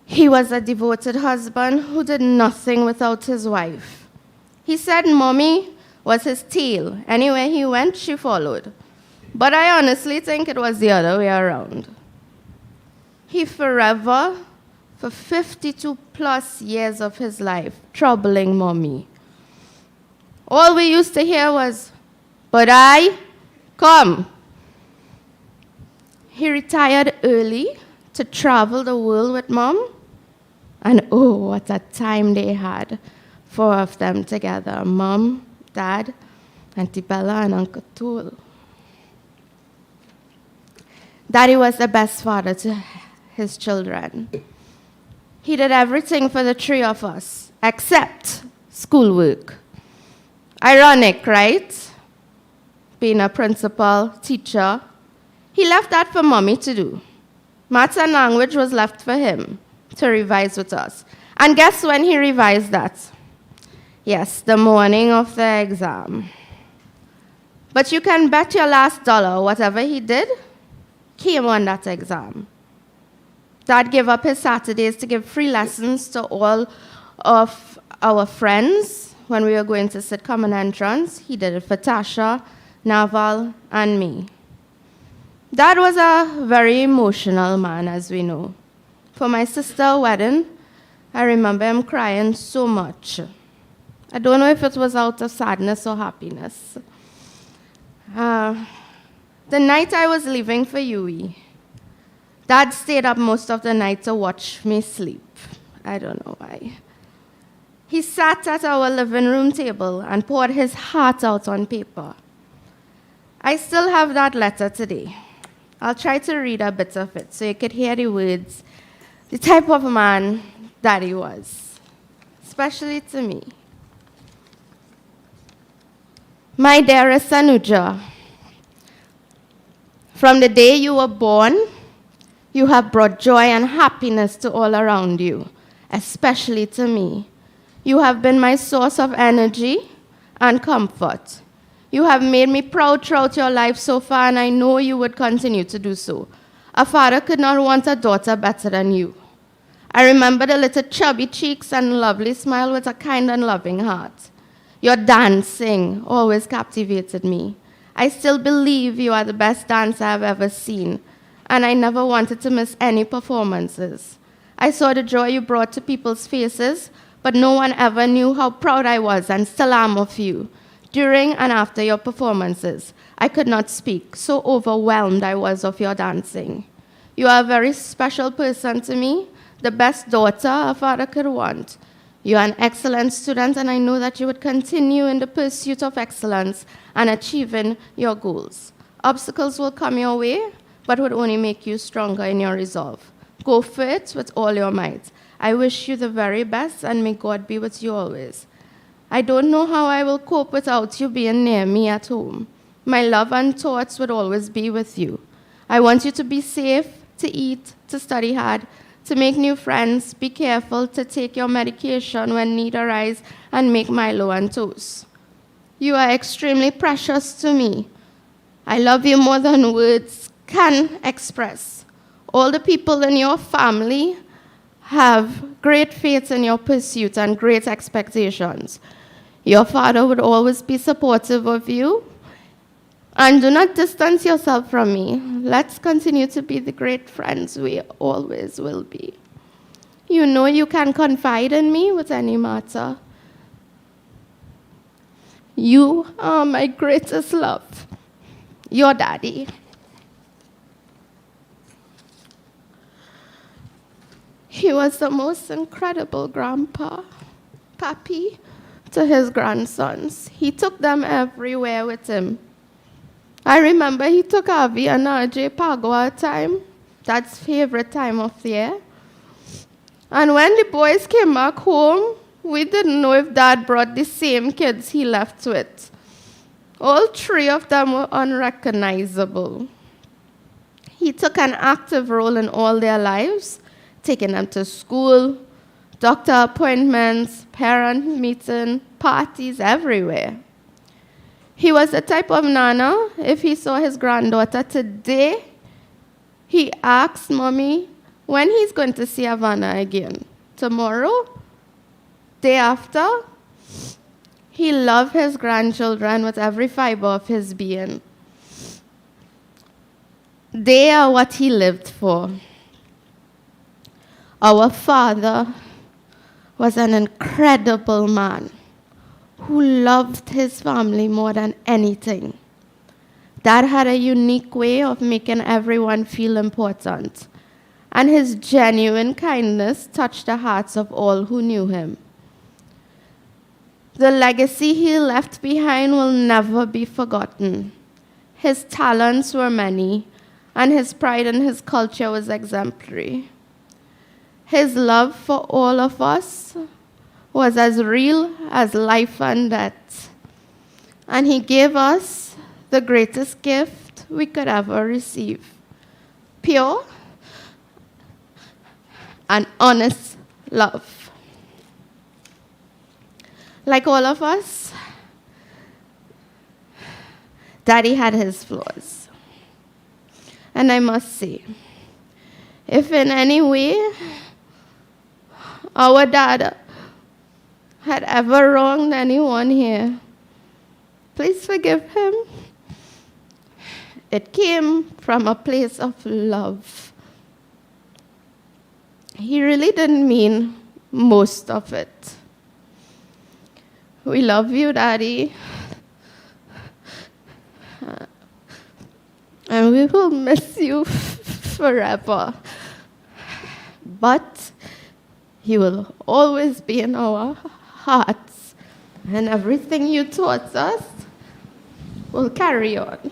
He was a devoted husband who did nothing without his wife. He said Mommy was his tail. Anywhere he went, she followed. But I honestly think it was the other way around. He forever, for 52 plus years of his life, troubling Mommy. All we used to hear was, "But I, come." He retired early to travel the world with Mom. And oh, what a time they had, 4 of them together, Mom, Dad, Auntie Bella, and Uncle Tool. Daddy was the best father to his children. He did everything for the 3 of us, except schoolwork. Ironic, right? Being a principal, teacher. He left that for Mommy to do. Maths and language was left for him to revise with us. And guess when he revised that? Yes, the morning of the exam. But you can bet your last dollar whatever he did came on that exam. Dad gave up his Saturdays to give free lessons to all of our friends when we were going to sit common entrance. He did it for Tasha, Naval, and me. Dad was a very emotional man, as we know. For my sister's wedding, I remember him crying so much. I don't know if it was out of sadness or happiness. The night I was leaving for UE, Dad stayed up most of the night to watch me sleep. I don't know why. He sat at our living room table and poured his heart out on paper. I still have that letter today. I'll try to read a bit of it so you could hear the words, the type of man that he was, especially to me. My dearest Anuja, from the day you were born, you have brought joy and happiness to all around you, especially to me. You have been my source of energy and comfort. You have made me proud throughout your life so far, and I know you would continue to do so. A father could not want a daughter better than you. I remember the little chubby cheeks and lovely smile with a kind and loving heart. Your dancing always captivated me. I still believe you are the best dancer I've ever seen, and I never wanted to miss any performances. I saw the joy you brought to people's faces, but no one ever knew how proud I was and still am of you. During and after your performances, I could not speak, so overwhelmed I was of your dancing. You are a very special person to me, the best daughter a father could want. You are an excellent student, and I know that you would continue in the pursuit of excellence and achieving your goals. Obstacles will come your way, but would only make you stronger in your resolve. Go for it with all your might. I wish you the very best, and may God be with you always. I don't know how I will cope without you being near me at home. My love and thoughts would always be with you. I want you to be safe, to eat, to study hard, to make new friends, be careful, to take your medication when need arise, and make Milo and toast. You are extremely precious to me. I love you more than words can express. All the people in your family have great faith in your pursuit and great expectations. Your father would always be supportive of you. And do not distance yourself from me. Let's continue to be the great friends we always will be. You know you can confide in me with any matter. You are my greatest love. Your daddy. He was the most incredible grandpa, papi, to his grandsons. He took them everywhere with him. I remember he took Avi and RJ Pagua time. That's favorite time of the year. And when the boys came back home, we didn't know if Dad brought the same kids he left with. All three of them were unrecognizable. He took an active role in all their lives, taking them to school, doctor appointments, parent meeting, parties everywhere. He was the type of nana, if he saw his granddaughter today, he asked Mommy when he's going to see Havana again. Tomorrow? Day after? He loved his grandchildren with every fiber of his being. They are what he lived for. Our father was an incredible man who loved his family more than anything. Dad had a unique way of making everyone feel important, and his genuine kindness touched the hearts of all who knew him. The legacy he left behind will never be forgotten. His talents were many, and his pride in his culture was exemplary. His love for all of us was as real as life and death. And he gave us the greatest gift we could ever receive. Pure and honest love. Like all of us, Daddy had his flaws. And I must say, if in any way our dad had ever wronged anyone here, please forgive him. It came from a place of love. He really didn't mean most of it. We love you, Daddy. And we will miss you forever. But you will always be in our hearts. And everything you taught us will carry on.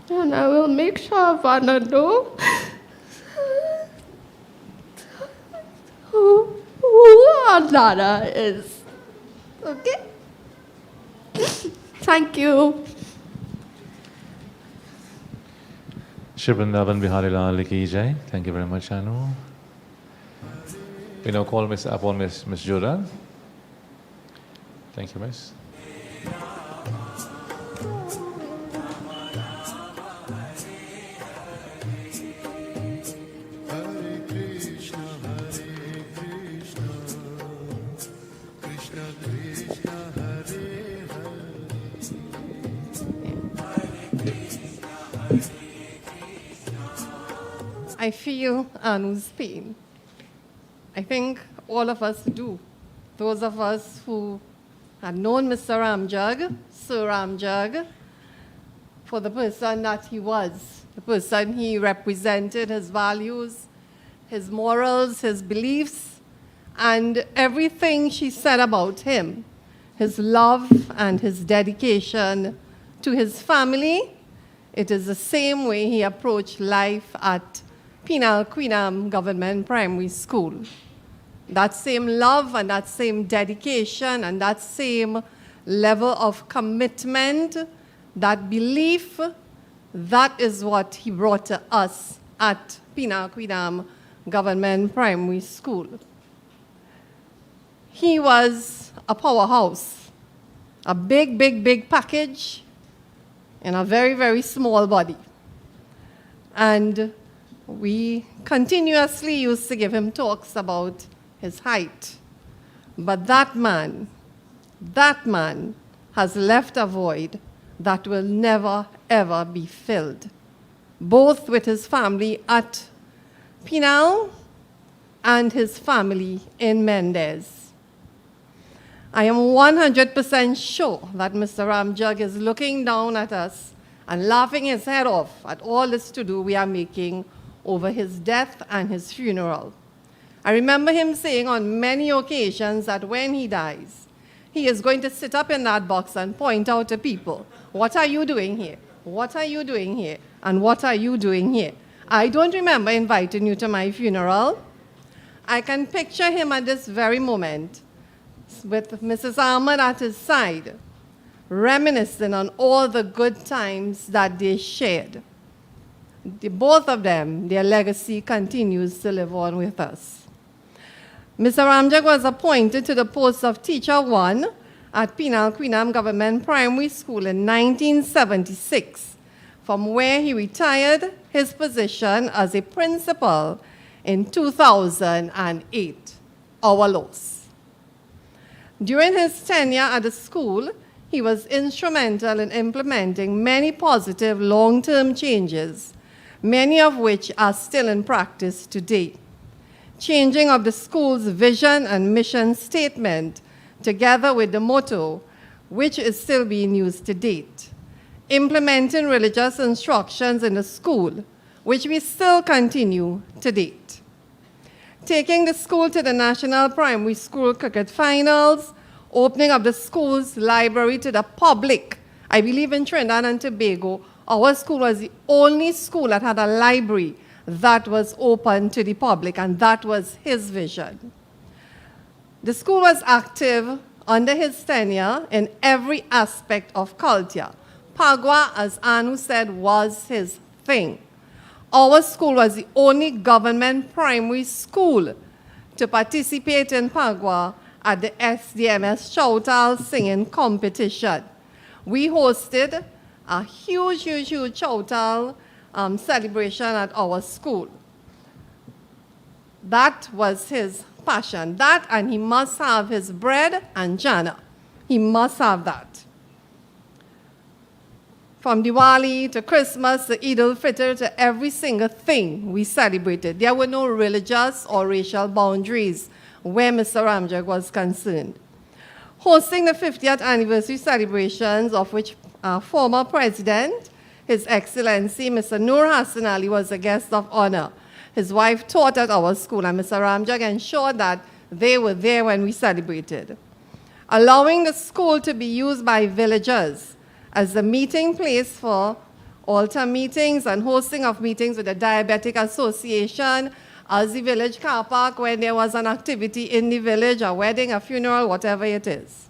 And I will make sure Vanna know who our Nana is. Okay? Thank you. Shri Vrindavan Bihari Lal Ki Jai. Thank you very much, Anu. We now call upon Miss Joda. Thank you, Miss. I feel Anu's pain. I think all of us do. Those of us who had known Mr. Ramjag, Sir Ramjag, for the person that he was, the person he represented, his values, his morals, his beliefs, and everything she said about him, his love and his dedication to his family. It is the same way he approached life at Penal Queenam Government Primary School. That same love and that same dedication and that same level of commitment, that belief, that is what he brought to us at Penal Queenam Government Primary School. He was a powerhouse, a big, big, big package in a very, very small body. And we continuously used to give him talks about his height. But that man has left a void that will never, ever be filled, both with his family at Penal and his family in Mendez. I am 100% sure that Mr. Ramjag is looking down at us and laughing his head off at all this to-do we are making over his death and his funeral. I remember him saying on many occasions that when he dies, he is going to sit up in that box and point out to people, what are you doing here? What are you doing here? And what are you doing here? I don't remember inviting you to my funeral. I can picture him at this very moment with Mrs. Ahmed at his side, reminiscing on all the good times that they shared. Both of them, their legacy continues to live on with us. Mr. Ramjag was appointed to the post of Teacher 1 at Penal Queenam Government Primary School in 1976, from where he retired his position as a principal in 2008, our loss. During his tenure at the school, he was instrumental in implementing many positive long-term changes, many of which are still in practice today. Changing of the school's vision and mission statement together with the motto, which is still being used to date. Implementing religious instructions in the school, which we still continue to date. Taking the school to the National Primary School Cricket Finals, opening of the school's library to the public. I believe in Trinidad and Tobago, our school was the only school that had a library that was open to the public, and that was his vision. The school was active under his tenure in every aspect of culture. Pagua, as Anu said, was his thing. Our school was the only government primary school to participate in Pagua at the SDMS Chowtal singing competition. We hosted a huge Chowtal celebration at our school. That was his passion. That, and he must have his bread and jana. He must have that. From Diwali to Christmas to Eid al-Fitr to every single thing we celebrated. There were no religious or racial boundaries where Mr. Ramjag was concerned. Hosting the 50th anniversary celebrations, of which our former president, His Excellency Mr. Nur Hassan Ali, was a guest of honor. His wife taught at our school, and Mr. Ramjag ensured that they were there when we celebrated. Allowing the school to be used by villagers as the meeting place for altar meetings and hosting of meetings with the Diabetic Association, as the village car park when there was an activity in the village, a wedding, a funeral, whatever it is.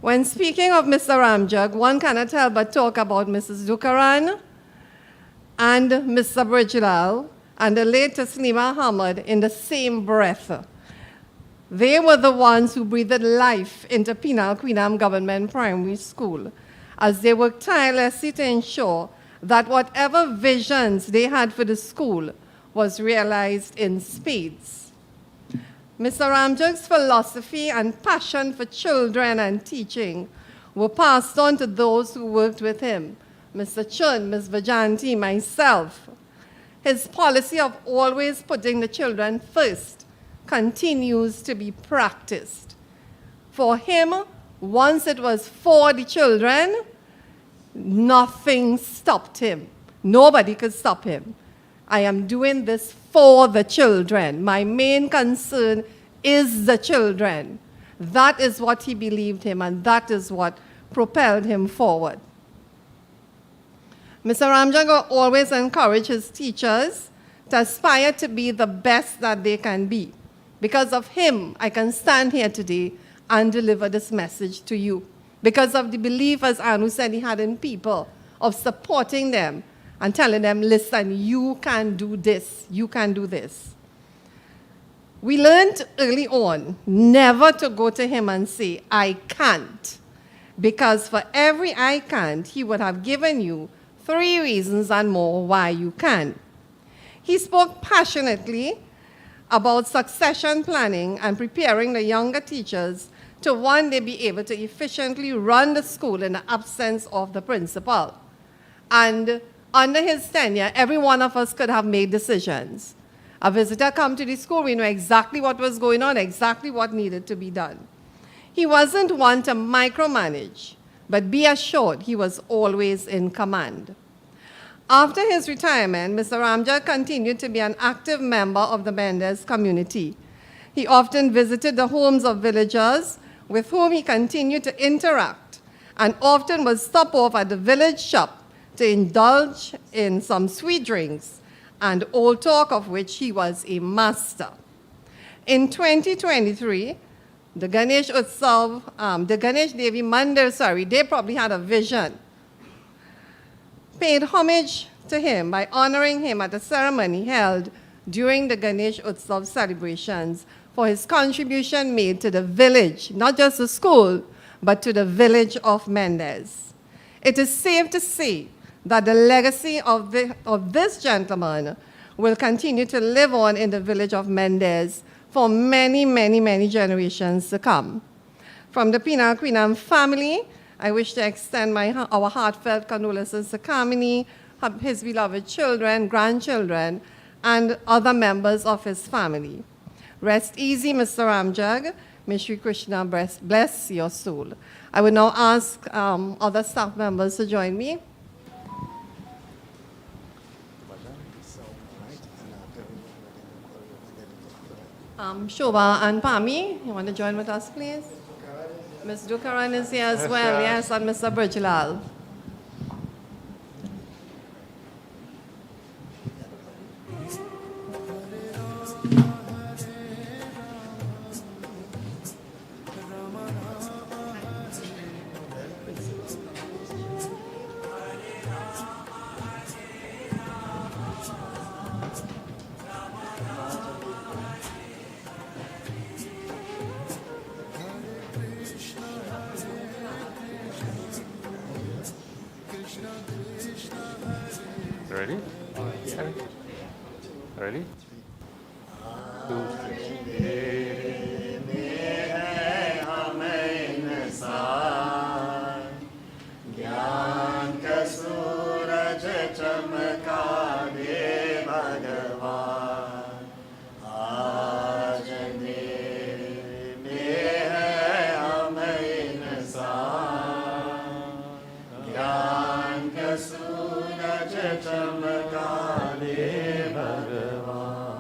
When speaking of Mr. Ramjag, one cannot help but talk about Mrs. Dukaran and Mr. Brijlal and the late Taslima Ahmad in the same breath. They were the ones who breathed life into Penal Queenam Government Primary School, as they worked tirelessly to ensure that whatever visions they had for the school was realized in spades. Mr. Ramjag's philosophy and passion for children and teaching were passed on to those who worked with him, Mr. Chun, Ms. Vajanti, myself. His policy of always putting the children first continues to be practiced. For him, once it was for the children, nothing stopped him. Nobody could stop him. I am doing this for the children. My main concern is the children. That is what he believed him, and that is what propelled him forward. Mr. Ramjag always encouraged his teachers to aspire to be the best that they can be. Because of him, I can stand here today and deliver this message to you. Because of the belief, as Anu said, he had in people, of supporting them and telling them, listen, you can do this, you can do this. We learned early on never to go to him and say, I can't. Because for every I can't, he would have given you 3 reasons and more why you can. He spoke passionately about succession planning and preparing the younger teachers to one day be able to efficiently run the school in the absence of the principal. And under his tenure, every one of us could have made decisions. A visitor come to the school, we know exactly what was going on, exactly what needed to be done. He wasn't one to micromanage, but be assured he was always in command. After his retirement, Mr. Ramjag continued to be an active member of the Mendez community. He often visited the homes of villagers with whom he continued to interact, and often would stop off at the village shop to indulge in some sweet drinks and old talk, of which he was a master. In 2023, the Ganesh Utsav, the Ganesh Devi Mandir, they probably had a vision, paid homage to him by honoring him at a ceremony held during the Ganesh Utsav celebrations for his contribution made to the village, not just the school, but to the village of Mendez. It is safe to say that the legacy of this gentleman will continue to live on in the village of Mendez for many, many, many generations to come. From the Penal Queenam family, I wish to extend our heartfelt condolences to Kamini, his beloved children, grandchildren, and other members of his family. Rest easy, Mr. Ramjag. May Shri Krishna bless your soul. I would now ask other staff members to join me. Shobha and Pami, you want to join with us, please? Ms. Dukaran is here as well, yes, and Mr. Brijlal. Ready? Ready? 2, 3. चमका दे भगवान।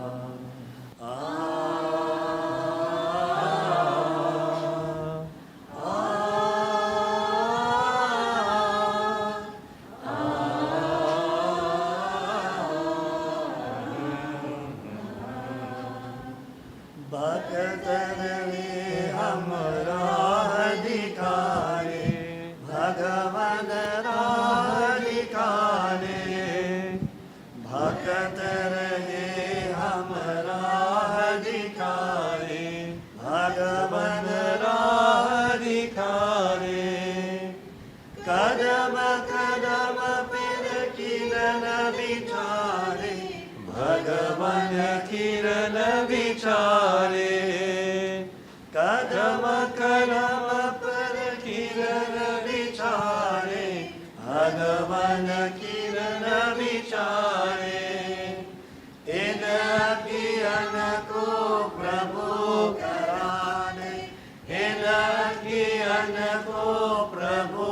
कदम कदम पर किरण विचारे भगवन किरण विचारे कदम कदम पर किरण विचारे भगवन किरण विचारे इन किरण को प्रभु कराने इन किरण को प्रभु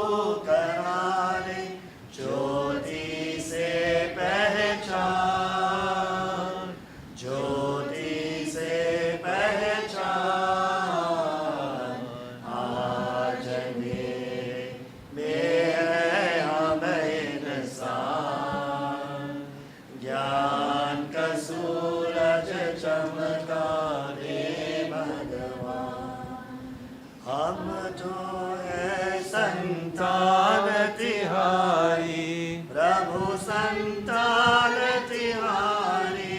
कराने ज्योति से पहचान ज्योति से पहचान आज मेरे में है हम इंसान ज्ञान का सूरज चमका दे भगवान हम जो है संतान तिहारी प्रभु संतान तिहारी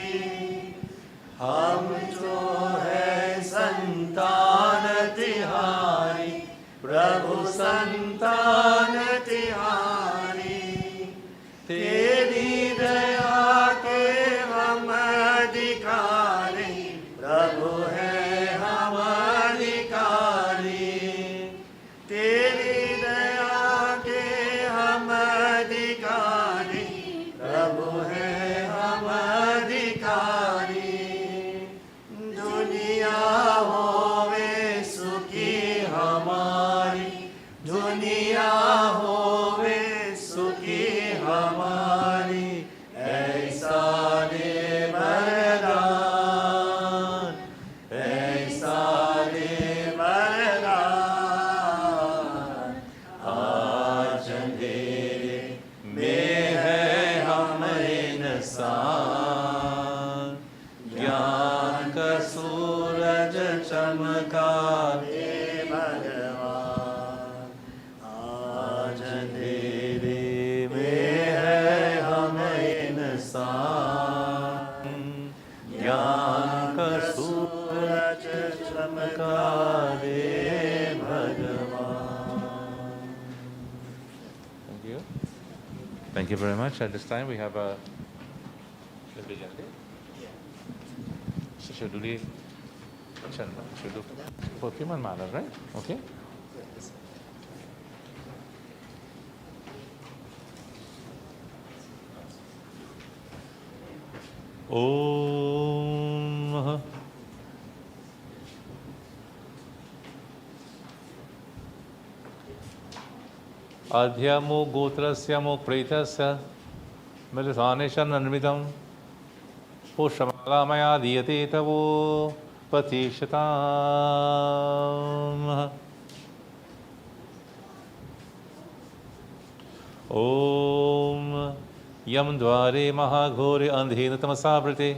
हम जो है संतान तिहारी प्रभु संतान तिहारी तेरी दया के हम अधिकारी प्रभु है हम अधिकारी तेरी दया के हम अधिकारी प्रभु है हम अधिकारी दुनिया होवे सुखी हमारी दुनिया होवे सुखी हमारी ऐसा दे वरदान ऐसा दे वरदान आज अंधेरे में है हम इंसान ज्ञान का सूरज चमका दे भगवान आज अंधेरे में है हम इंसान ज्ञान का सूरज चमका दे भगवान Thank you. Thank you very much. At this time, we have a. Should we get it? So should we? Should do perfume and mala, right? Okay. Om. Adhyamo gotrasyamo pretasya milisanishananvidam pushamalamaya diyate tavo patishatam. Om yam dvare mahaghore andhena tamasavrite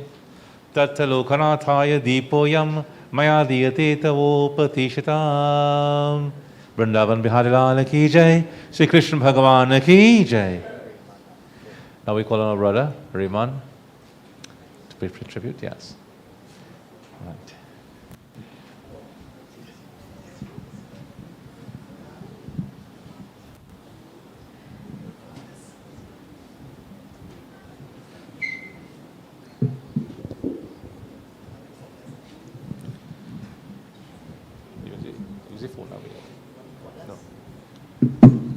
tatthalokanataya deepoyam maya diyate tavo patishatam. Vrindavan Bihari Lal ki jai, Shri Krishna Bhagavan ki jai. Now we call on our brother, Riman, to pay tribute, yes. Right. Use the phone now. No.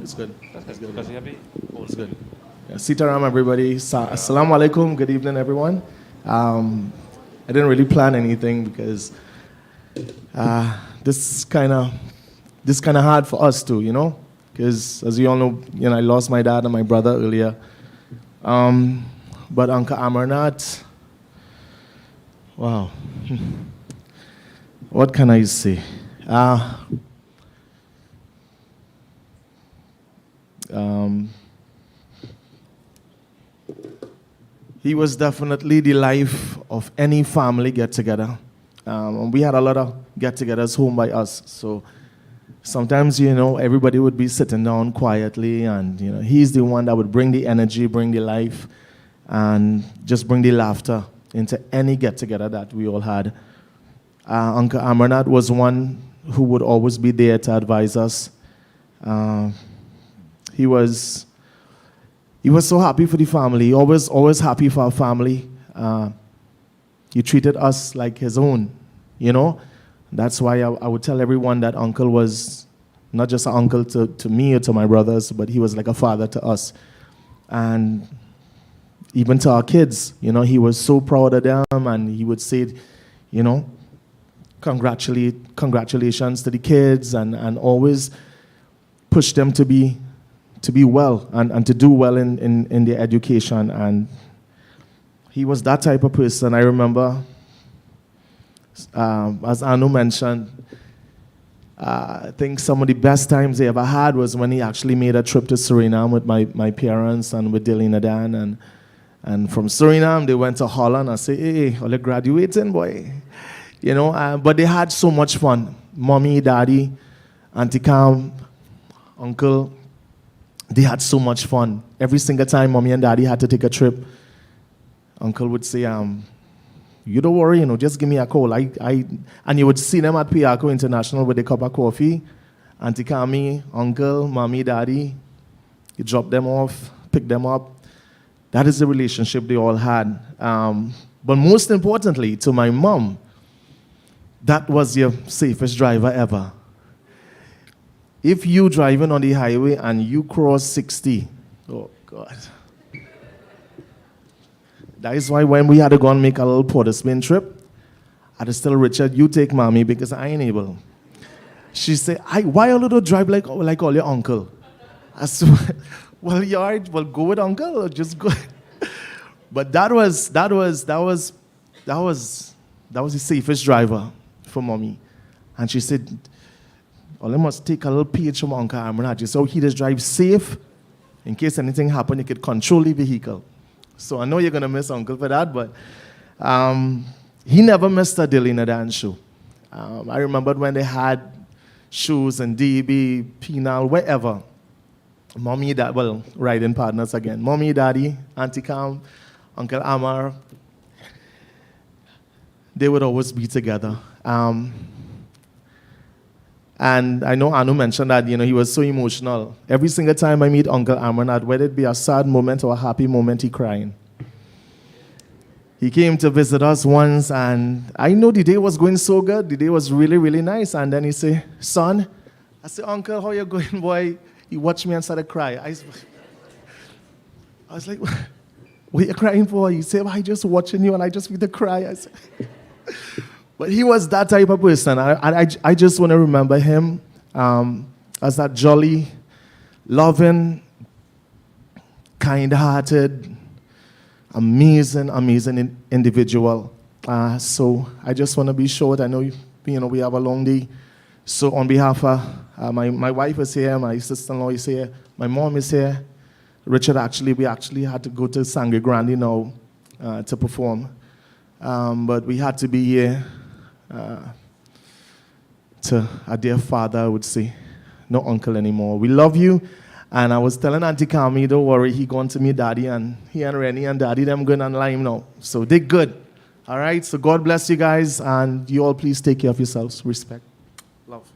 It's good. That's good. Because you have the phone. It's good. Yeah, Sitaram, everybody. Assalamu alaikum. Good evening, everyone. I didn't really plan anything because this kind of hard for us too, you know. Because as you all know, I lost my dad and my brother earlier. But Uncle Amarnath, wow. What can I say? He was definitely the life of any family get-together. And we had a lot of get-togethers home by us. So sometimes, everybody would be sitting down quietly, and, he's the one that would bring the energy, bring the life, and just bring the laughter into any get-together that we all had. Uncle Amarnath was one who would always be there to advise us. He was so happy for the family, always happy for our family. He treated us like his own, you know. That's why I would tell everyone that uncle was not just an uncle to me or to my brothers, but he was like a father to us. And even to our kids, you know, he was so proud of them, and he would say, you know, congratulations to the kids, and always push them to be well and to do well in their education. And he was that type of person. I remember, as Anu mentioned, I think some of the best times he ever had was when he actually made a trip to Suriname with my parents and with Delina Dan. And from Suriname, they went to Holland. I say, hey, all the graduating, boy. You know, but they had so much fun. Mommy, daddy, Auntie Cam, uncle, they had so much fun. Every single time mommy and daddy had to take a trip, uncle would say, you don't worry, you know, just give me a call. And you would see them at Piaco International with a cup of coffee. Auntie Cami, uncle, mommy, daddy. You drop them off, pick them up. That is the relationship they all had. But most importantly, to my mom, that was your safest driver ever. If you driving on the highway and you cross 60, oh God. That is why when we had to go and make a little Port of Spain trip, I just tell Richard, you take mommy because I ain't able. She said, why you don't drive like all your uncle? I said, well, you're all right, well, go with uncle or just go. But that was the safest driver for mommy. And she said, well, I must take a little page from Uncle AMARNATH. So he just drives safe. In case anything happened, he could control the vehicle. So I know you're going to miss Uncle for that, but he never missed a Delina Dan show. I remembered when they had shows in DB, Penal, wherever. Mommy, Dad, well, riding partners again. Mommy, Daddy, Auntie Cam, Uncle Amar, they would always be together. And I know Anu mentioned that, you know, he was so emotional. Every single time I meet Uncle AMARNATH, whether it be a sad moment or a happy moment, he crying. He came to visit us once, and I know the day was going so good. The day was really, really nice. And then he said, son, I said, Uncle, how you going, boy? He watched me and started crying. I was like, what are you crying for? He said, well, I just watching you, and I just feel to cry. I said, but he was that type of person. I just want to remember him as that jolly, loving, kind-hearted, amazing individual. So I just want to be short. I know, we have a long day. So on behalf of my wife is here, my sister-in-law is here, my mom is here. Richard, we actually had to go to Sangre Grande now to perform. But we had to be here to a dear father, I would say. No uncle anymore. We love you. And I was telling Auntie Kami, don't worry, he going to meet Daddy, and he and Rennie and Daddy, them going on Lime now. So they good. All right? So God bless you guys, and you all please take care of yourselves. Respect. Love.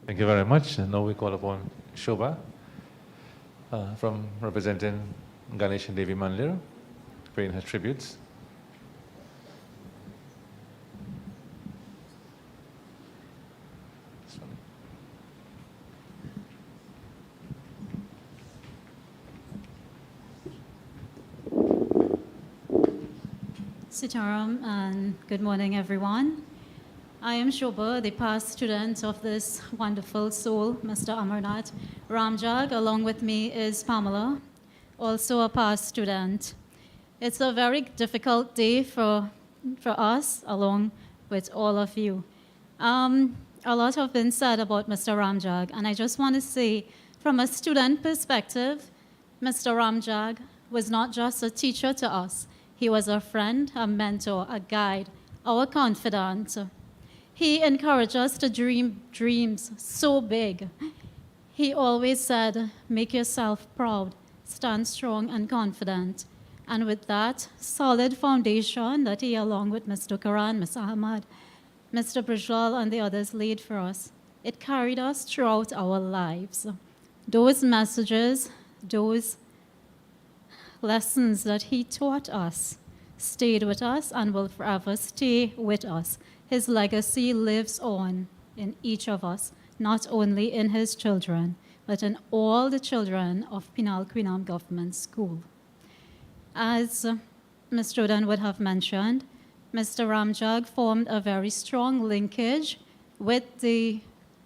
Thank you very much. And now we call upon Shobha from representing Ganesh and Devi Mandir, paying her tributes. Sitaram, and good morning, everyone. I am Shobha, the past student of this wonderful soul, Mr. AMARNATH RAMJAG. Along with me is Pamela, also a past student. It's a very difficult day for us, along with all of you. A lot have been said about Mr. RAMJAG, and I just want to say, from a student perspective, Mr. RAMJAG was not just a teacher to us. He was a friend, a mentor, a guide, our confidant. He encouraged us to dream dreams so big. He always said, make yourself proud, stand strong and confident. And with that solid foundation that he, along with Mr. Karan, Mr. Ahmad, Mr. Brijlal, and the others laid for us, It carried us throughout our lives. Those messages, those lessons that he taught us stayed with us and will forever stay with us. His legacy lives on in each of us, not only in his children, but in all the children of Penal Queenam Government School. As Ms. Jordan would have mentioned, Mr. Ramjag formed a very strong linkage with the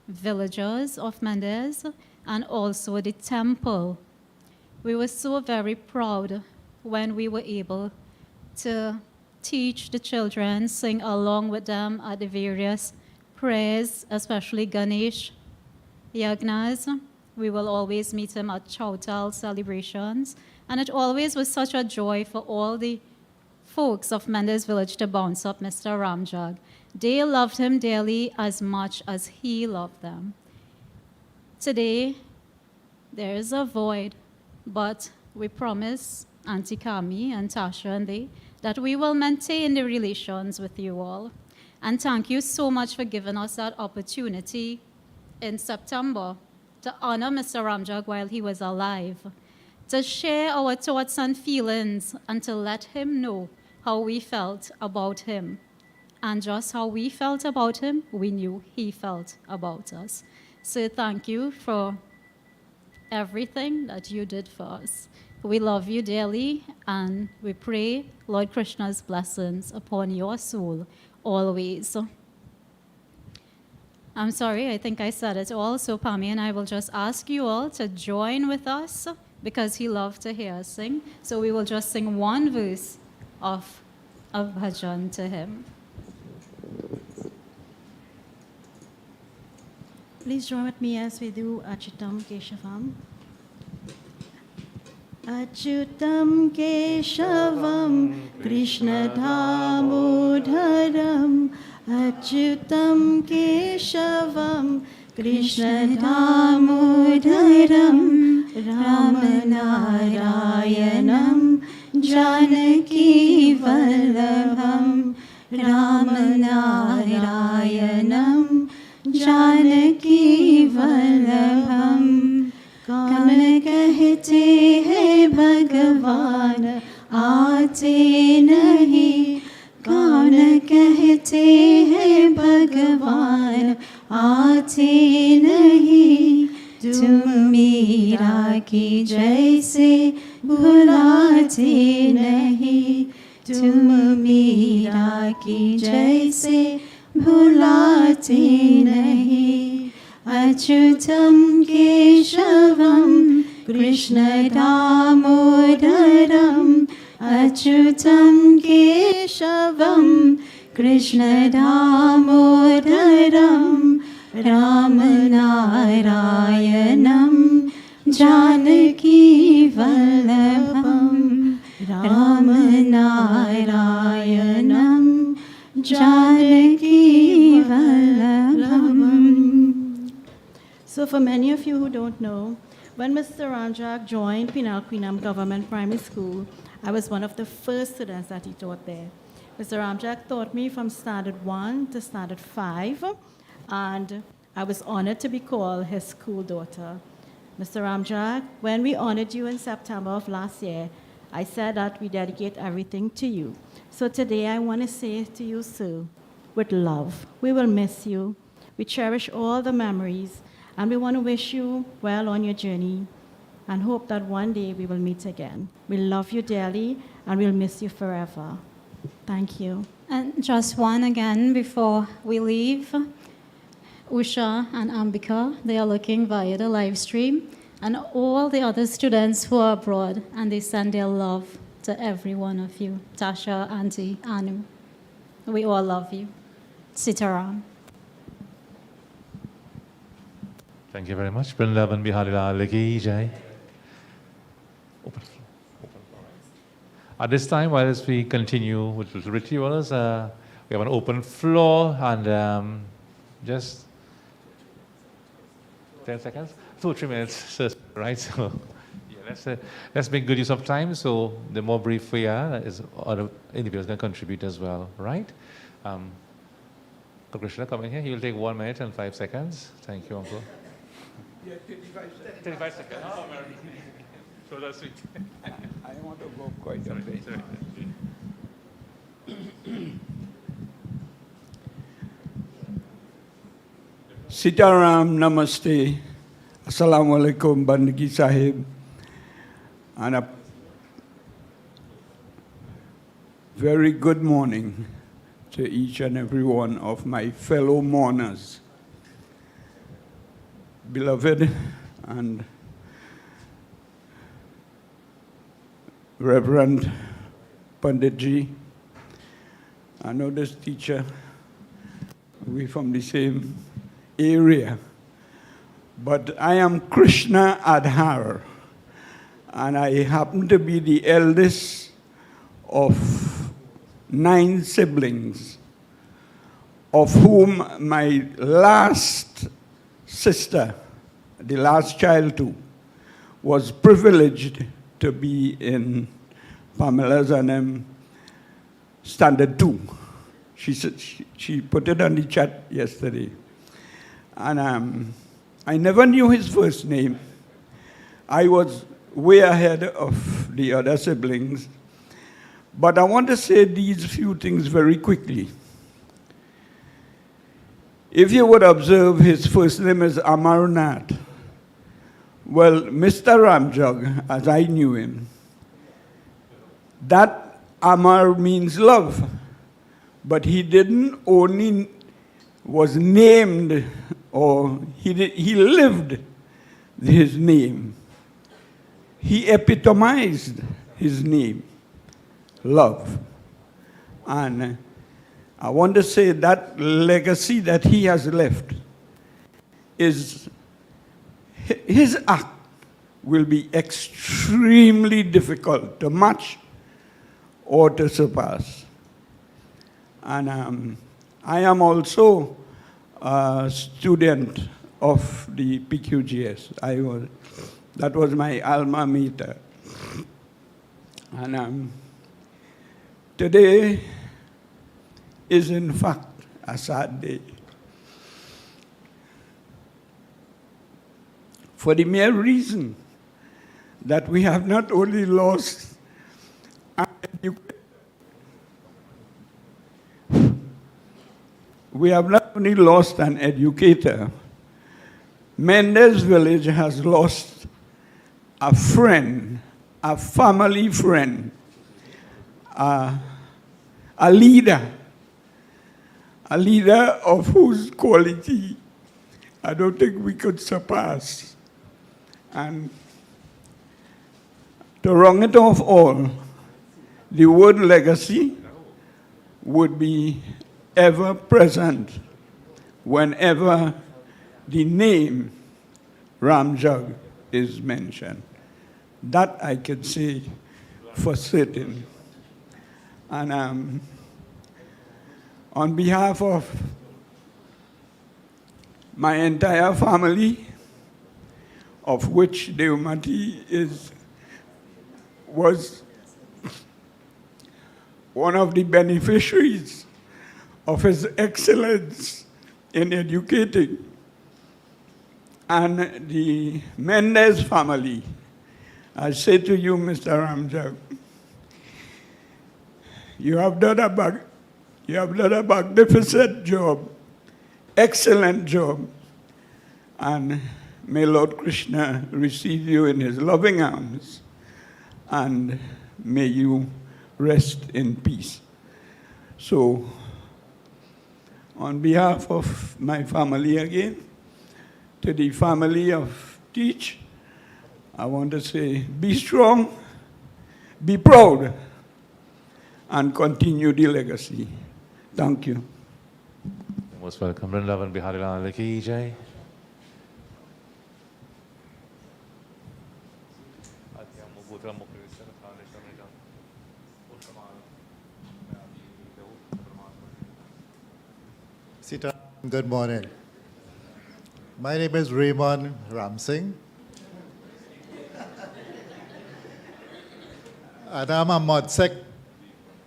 villagers of Mendez and also the temple. We were so very proud when we were able to teach the children, sing along with them at the various prayers, especially Ganesh Yagnas. We will always meet him at Chowtal celebrations. And it always was such a joy for all the folks of Mendez Village to bounce up Mr. Ramjag. They loved him dearly as much as he loved them. Today, there is a void, but we promise Auntie Kami and Tasha and they that we will maintain the relations with you all. And thank you so much for giving us that opportunity in September to honor Mr. Ramjag while he was alive, to share our thoughts and feelings and to let him know how we felt about him. And just how we felt about him, we knew he felt about us. So thank you for everything that you did for us. We love you dearly, and we pray Lord Krishna's blessings upon your soul always. I'm sorry, I think I said it all, so Pami and I will just ask you all to join with us because he loved to hear us sing. So we will just sing one verse of a bhajan to him. Please join with me as we do Achyutam Keshavam. Achyutam Keshavam Krishna Damodharam Achyutam Keshavam Krishna Damodharam Ramanarayanam Janaki Vallabham Ramanarayanam Janaki Vallabham कौन कहते हैं भगवान आते नहीं कौन कहते हैं भगवान आते नहीं तुम मीरा की जैसे भुलाते नहीं तुम मीरा की जैसे भुलाते नहीं अच्युतं केशवं कृष्ण दामोदरं अच्युतं केशवं Krishna दामोदरं रामनारायणं Janaki वल्लभं रामनारायणं Janaki वल्लभम्. So for many of you who don't know, when Mr. Ramjag joined Penal Queenam Government Primary School, I was one of the first students that he taught there. Mr. Ramjag taught me from Standard 1 to Standard 5, and I was honored to be called his school daughter. Mr. Ramjag, when we honored you in September of last year, I said that we dedicate everything to you. So today I want to say to you, sir, with love, we will miss you. We cherish all the memories. And we want to wish you well on your journey and hope that one day we will meet again. We love you dearly and we'll miss you forever. Thank you. And just one again before we leave. Usha and Ambika, they are looking via the live stream, and all the other students who are abroad, and they send their love to every one of you. Tasha, Auntie, Anu, we all love you. Sitaram. Thank you very much. Vrindavan Bihari Lal Ki Jai. Open floor. At this time, while we continue with the rituals, we have an open floor and just 10 seconds, 2 or 3 minutes, right? So yeah, let's make good use of time. So the more brief we are, other individuals can contribute as well, right? Uncle Krishna coming here. He will take 1 minute and 5 seconds. Thank you, Uncle. Yeah, 35 seconds. 35 seconds. Oh, so that's sweet. I want to go quite a bit. Sitaram, Namaste, Assalamu alaikum, Bandagi Sahib, and a very good morning to each and every one of my fellow mourners. Beloved and Reverend Panditji, I know this teacher, we're from the same area, but I am Krishna Adhar, and I happen to be the eldest of 9 siblings, of whom my last sister, the last child too, was privileged to be in Pamela's and Standard 2. She said she put it on the chat yesterday. And I never knew his first name. I was way ahead of the other siblings. But I want to say these few things very quickly. If you would observe, his first name is Amarnath. Well, Mr. Ramjag, as I knew him, that Amar means love. But he didn't only was named, or he lived his name. He epitomized his name, love. And I want to say that legacy that he has left is, his act will be extremely difficult to match or to surpass. And I am also a student of the PQGS. That was my alma mater. And today is in fact a sad day. For the mere reason that we have not only lost an educator, Mendez village has lost a friend, a family friend, a leader of whose quality I don't think we could surpass. And to round it off all, the word legacy would be ever present whenever the name Ramjag is mentioned. That I can say for certain. And on behalf of my entire family, of which Deumati was one of the beneficiaries of his excellence in educating, and the Mendez family, I say to you, Mr. Ramjag, you have done a magnificent job, excellent job, and may Lord Krishna receive you in his loving arms, and may you rest in peace. So, on behalf of my family again, to the family of Teach, I want to say, be strong, be proud, and continue the legacy. Thank you. Most welcome. Vrindavan Bihari Lal Ki Jai. Sita, good morning. My name is Raymond Ramsingh, and I'm a ModSec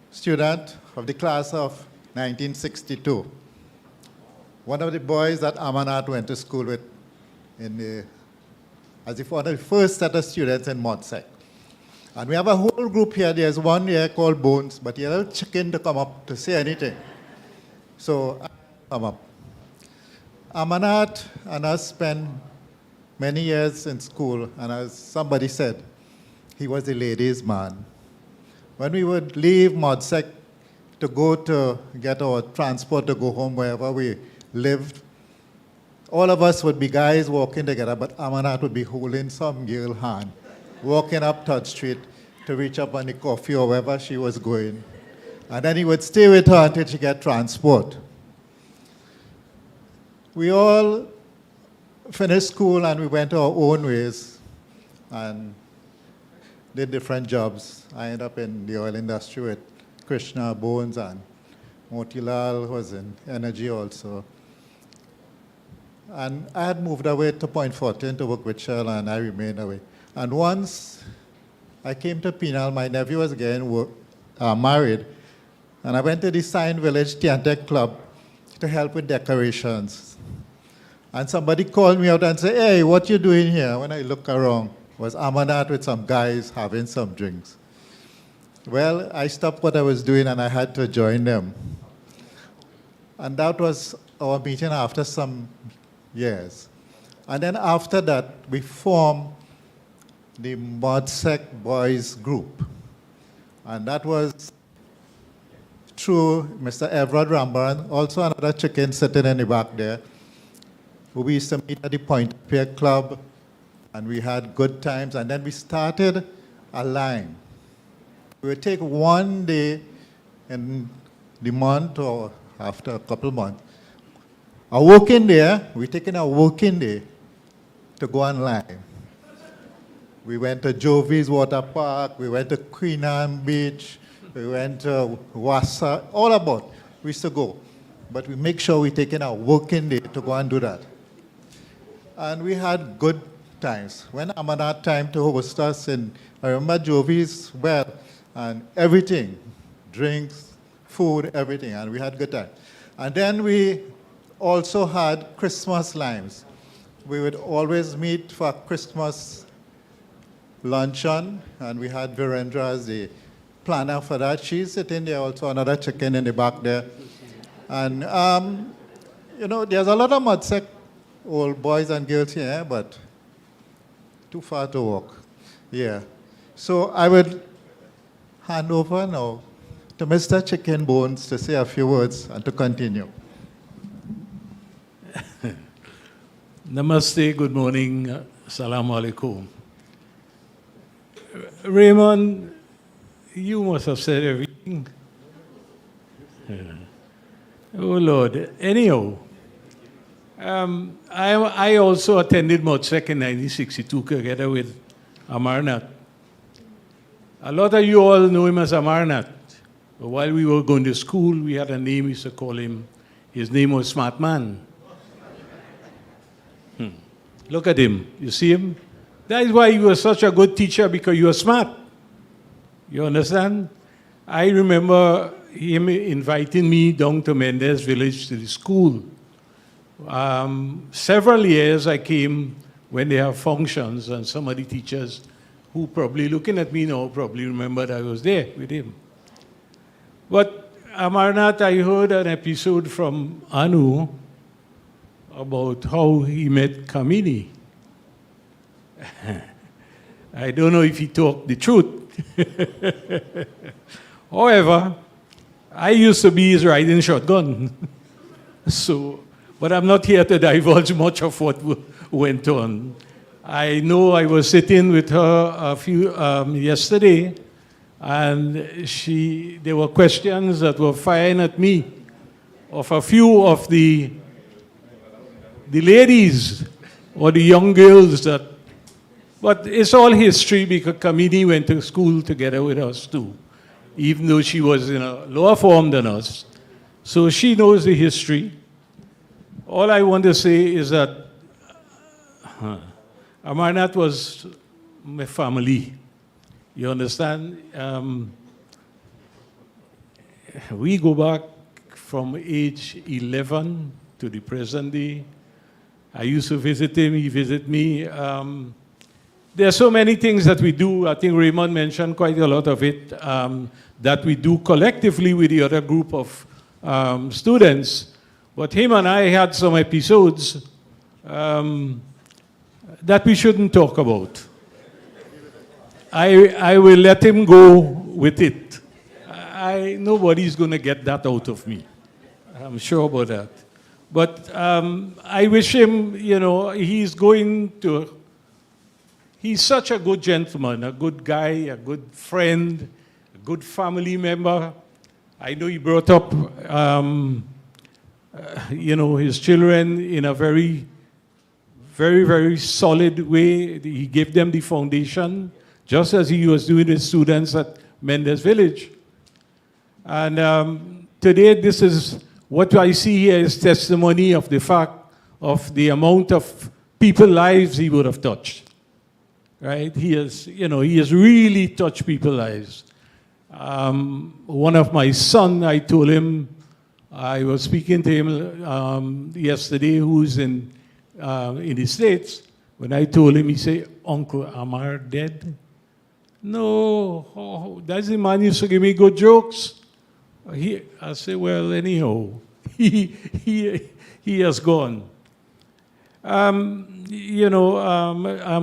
student of the class of 1962. one of the boys that AMARNATH went to school with as if one of the first set of students in ModSec. And we have a whole group here. There's one here called Bones, but he had a little chicken to come up to say anything. So I come up. AMARNATH and us spent many years in school, and as somebody said, he was a ladies' man. When we would leave ModSec to go to get our transport to go home wherever we lived, all of us would be guys walking together, but AMARNATH would be holding some girl's hand, walking up Third Street to reach up on the coffee or wherever she was going. And then he would stay with her until she got transport. We all finished school and we went our own ways and did different jobs. I ended up in the oil industry with Krishna, Bones, and Motilal was in energy also. And I had moved away to Point Fortin to work with Shell, and I remained away. And once I came to Penal, my nephew was getting married, and I went to the Sign Village Tiantec Club to help with decorations. And somebody called me out and said, "Hey, what you doing here?" When I look around, it was AMARNATH with some guys having some drinks. Well, I stopped what I was doing and I had to join them. And that was our meeting after some years. And then after that, we formed the ModSec Boys Group. And that was through Mr. Everard Rambaran, also another chicken sitting in the back there, who we used to meet at the Point Pier Club, and we had good times. And then we started a line. We would take one day in the month or after a couple months, a working day, we're taking a working day to go online. We went to Jovi's Water Park, we went to Queen Anne Beach, we went to Wassa, all about. We used to go. But we make sure we're taking a working day to go and do that. And we had good times. When AMARNATH time to host us, and I remember Jovi's well, and everything, drinks, food, everything, and we had good time. And then we also had Christmas limes. We would always meet for Christmas luncheon, and we had Virendra as the planner for that. She's sitting there, also another chicken in the back there. And, you know, there's a lot of ModSec old boys and girls here, but too far to walk. Yeah. So I would hand over now to Mr. Chicken Bones to say a few words and to continue. Namaste, good morning, Assalamu alaikum. Raymond, you must have said everything. Oh Lord, anyhow, I also attended ModSec in 1962 together with AMARNATH. A lot of you all know him as AMARNATH. But while we were going to school, we had a name, we used to call him, his name was Smart Man. Look at him, you see him? That is why he was such a good teacher, because you were smart. You understand? I remember him inviting me down to Mendez Village to the school. Several years I came when they have functions, and some of the teachers who probably looking at me now probably remembered I was there with him. But AMARNATH, I heard an episode from Anu about how he met Kamini. I don't know if he talked the truth. However, I used to be his riding shotgun. But I'm not here to divulge much of what went on. I know I was sitting with her yesterday, and there were questions that were firing at me of a few of the ladies or the young girls but it's all history, because Kamini went to school together with us too, even though she was in a lower form than us. So she knows the history. All I want to say is that AMARNATH was my family. You understand? We go back from age 11 to the present day. I used to visit him, he visited me. There are so many things that we do. I think Raymond mentioned quite a lot of it, that we do collectively with the other group of students. But him and I had some episodes that we shouldn't talk about. I will let him go with it. Nobody's going to get that out of me. I'm sure about that. But I wish him, he's such a good gentleman, a good guy, a good friend, a good family member. I know he brought up, his children in a very, very, very solid way. He gave them the foundation, just as he was doing with students at Mendes Village. And today, this is what I see here is testimony of the fact of the amount of people's lives he would have touched. Right? He has really touched people's lives. One of my son, I told him, I was speaking to him yesterday, who's in the States. When I told him, he said, "Uncle Amar dead?" No, that's the man used to give me good jokes. I said, well, anyhow, he has gone. I'm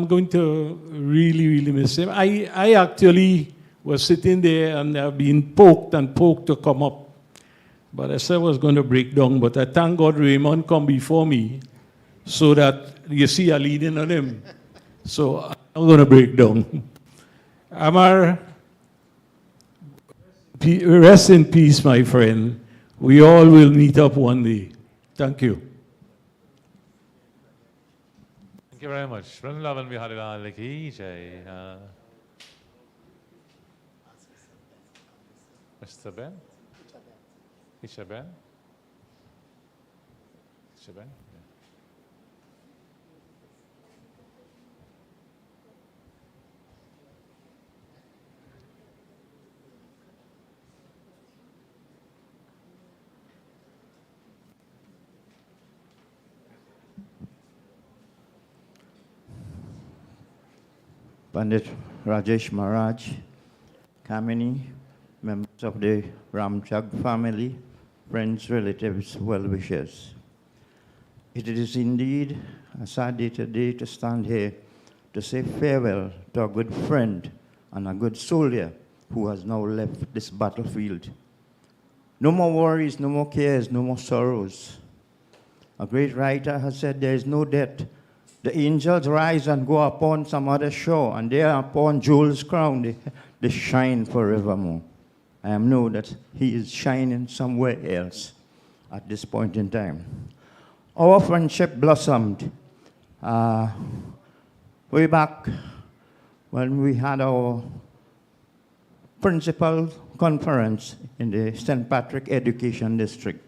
going to really, really miss him. I actually was sitting there and I've been poked and poked to come up. But I said I was going to break down. But I thank God Raymond come before me so that you see a leading on him. So I'm going to break down. Amar, rest in peace, my friend. We all will meet up one day. Thank you. Thank you very much. Vrindavan Bihari Lal ki jai. Mr. Ben? Isha Ben? Isha Ben? Pandit Rajesh Maharaj, Kamini, members of the Ramjag family, friends, relatives, well-wishers. It is indeed a sad day today to stand here to say farewell to a good friend and a good soldier who has now left this battlefield. No more worries, no more cares, no more sorrows. A great writer has said there is no death. The angels rise and go upon some other shore, and there upon Jewel's crown they shine forevermore. I know that he is shining somewhere else at this point in time. Our friendship blossomed way back when we had our principal conference in the St. Patrick Education District.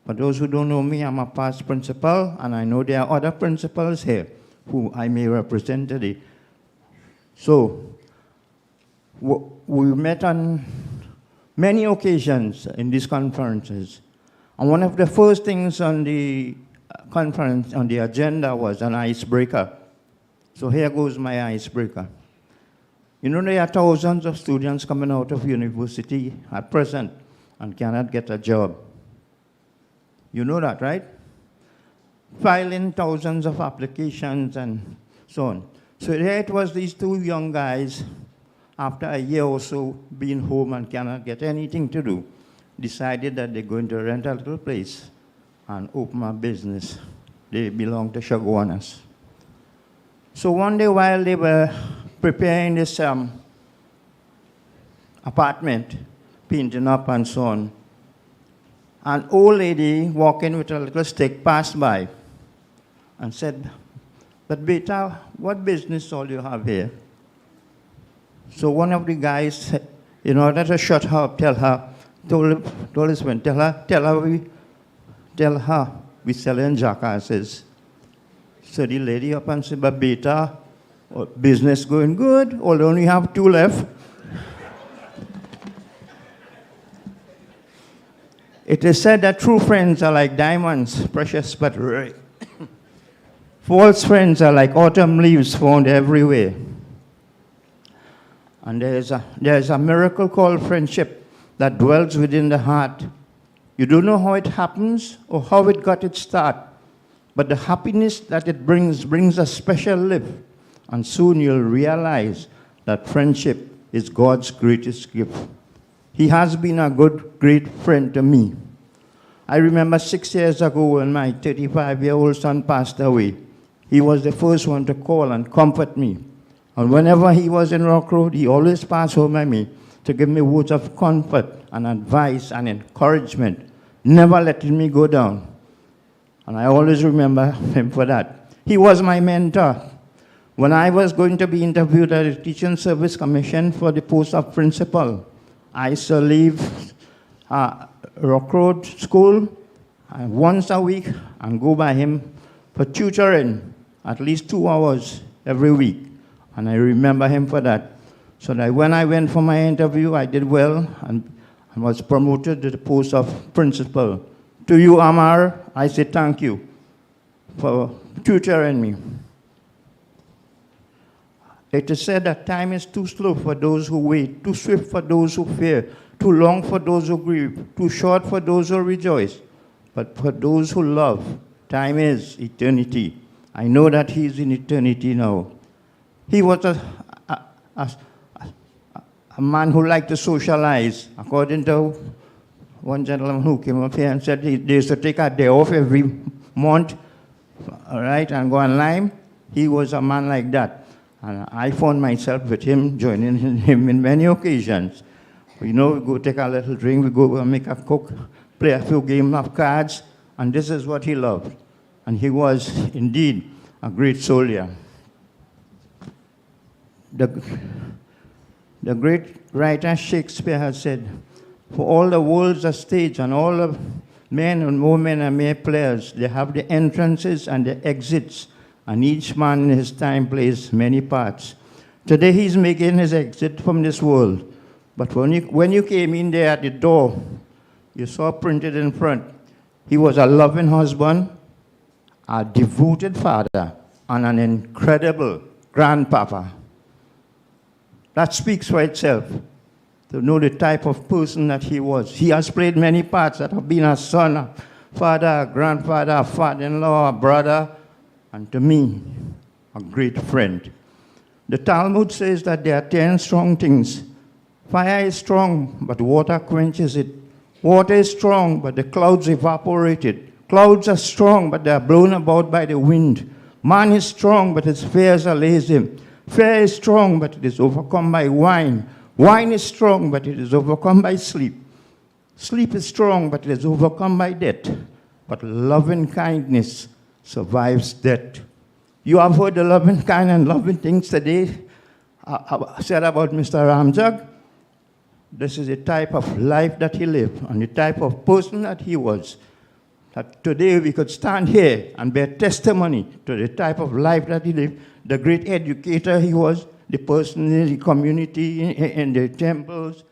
For those who don't know me, I'm a past principal, and I know there are other principals here who I may represent today. So, we met on many occasions in these conferences. And one of the first things on the conference, on the agenda, was an icebreaker. So here goes my icebreaker. You know, there are thousands of students coming out of university at present and cannot get a job. You know that, right? Filing thousands of applications and so on. So there it was, these two young guys, after a year or so being home and cannot get anything to do, decided that they're going to rent a little place and open a business. They belong to Shagwanas. So one day while they were preparing this apartment, painting up and so on, an old lady walking with a little stick passed by and said, "But beta, what business all you have here?" So one of the guys, in order to shut her up, told his friend, tell her we selling jackasses. So the lady up and said, "But beta, business going good, only have 2 left." It is said that true friends are like diamonds, precious but rare. False friends are like autumn leaves found everywhere. And there is a miracle called friendship that dwells within the heart. You don't know how it happens or how it got its start, but the happiness that it brings a special lift. And soon you'll realize that friendship is God's greatest gift. He has been a great friend to me. I remember 6 years ago when my 35-year-old son passed away. He was the first one to call and comfort me. And whenever he was in Rock Road, he always passed over me to give me words of comfort and advice and encouragement, never letting me go down. And I always remember him for that. He was my mentor. When I was going to be interviewed at the Teaching Service Commission for the post of principal, I used to leave Rock Road School once a week and go by him for tutoring at least 2 hours every week. And I remember him for that. So that when I went for my interview, I did well and was promoted to the post of principal. To you, Amar, I say thank you for tutoring me. It is said that time is too slow for those who wait, too swift for those who fear, too long for those who grieve, too short for those who rejoice. But for those who love, time is eternity. I know that he is in eternity now. He was a man who liked to socialize. According to one gentleman who came up here and said they used to take a day off every month, all right, and go and lime. He was a man like that. And I found myself with him, joining him in many occasions. We go take a little drink, we go make a cook, play a few games of cards, and this is what he loved. And he was indeed a great soldier. The great writer Shakespeare has said, for all the world's a stage and all the men and women are mere players. They have the entrances and the exits, and each man in his time plays many parts. Today he's making his exit from this world. But when you came in there at the door, you saw printed in front, he was a loving husband, a devoted father, and an incredible grandpapa. That speaks for itself, to know the type of person that he was. He has played many parts that have been a son, a father, a grandfather, a father-in-law, a brother, and to me, a great friend. The Talmud says that there are 10 strong things. Fire is strong, but water quenches it. Water is strong, but the clouds evaporate it. Clouds are strong, but they are blown about by the wind. Man is strong, but his fears allays him. Fear is strong, but it is overcome by wine. Wine is strong, but it is overcome by sleep. Sleep is strong, but it is overcome by death. But loving kindness survives death. You have heard the loving kind and loving things today said about Mr. Ramjag. This is the type of life that he lived and the type of person that he was. That today we could stand here and bear testimony to the type of life that he lived, the great educator he was, the person in the community, in the temples,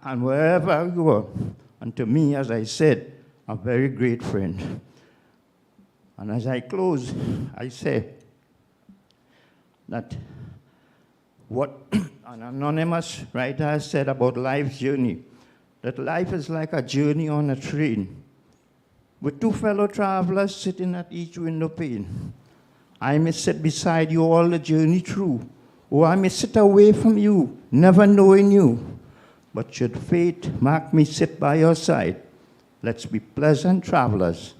and wherever you were. And to me, as I said, a very great friend. And as I close, I say that what an anonymous writer has said about life's journey, that life is like a journey on a train, with two fellow travelers sitting at each window pane. I may sit beside you all the journey through, or I may sit away from you, never knowing you. But should fate make me sit by your side, let's be pleasant travelers,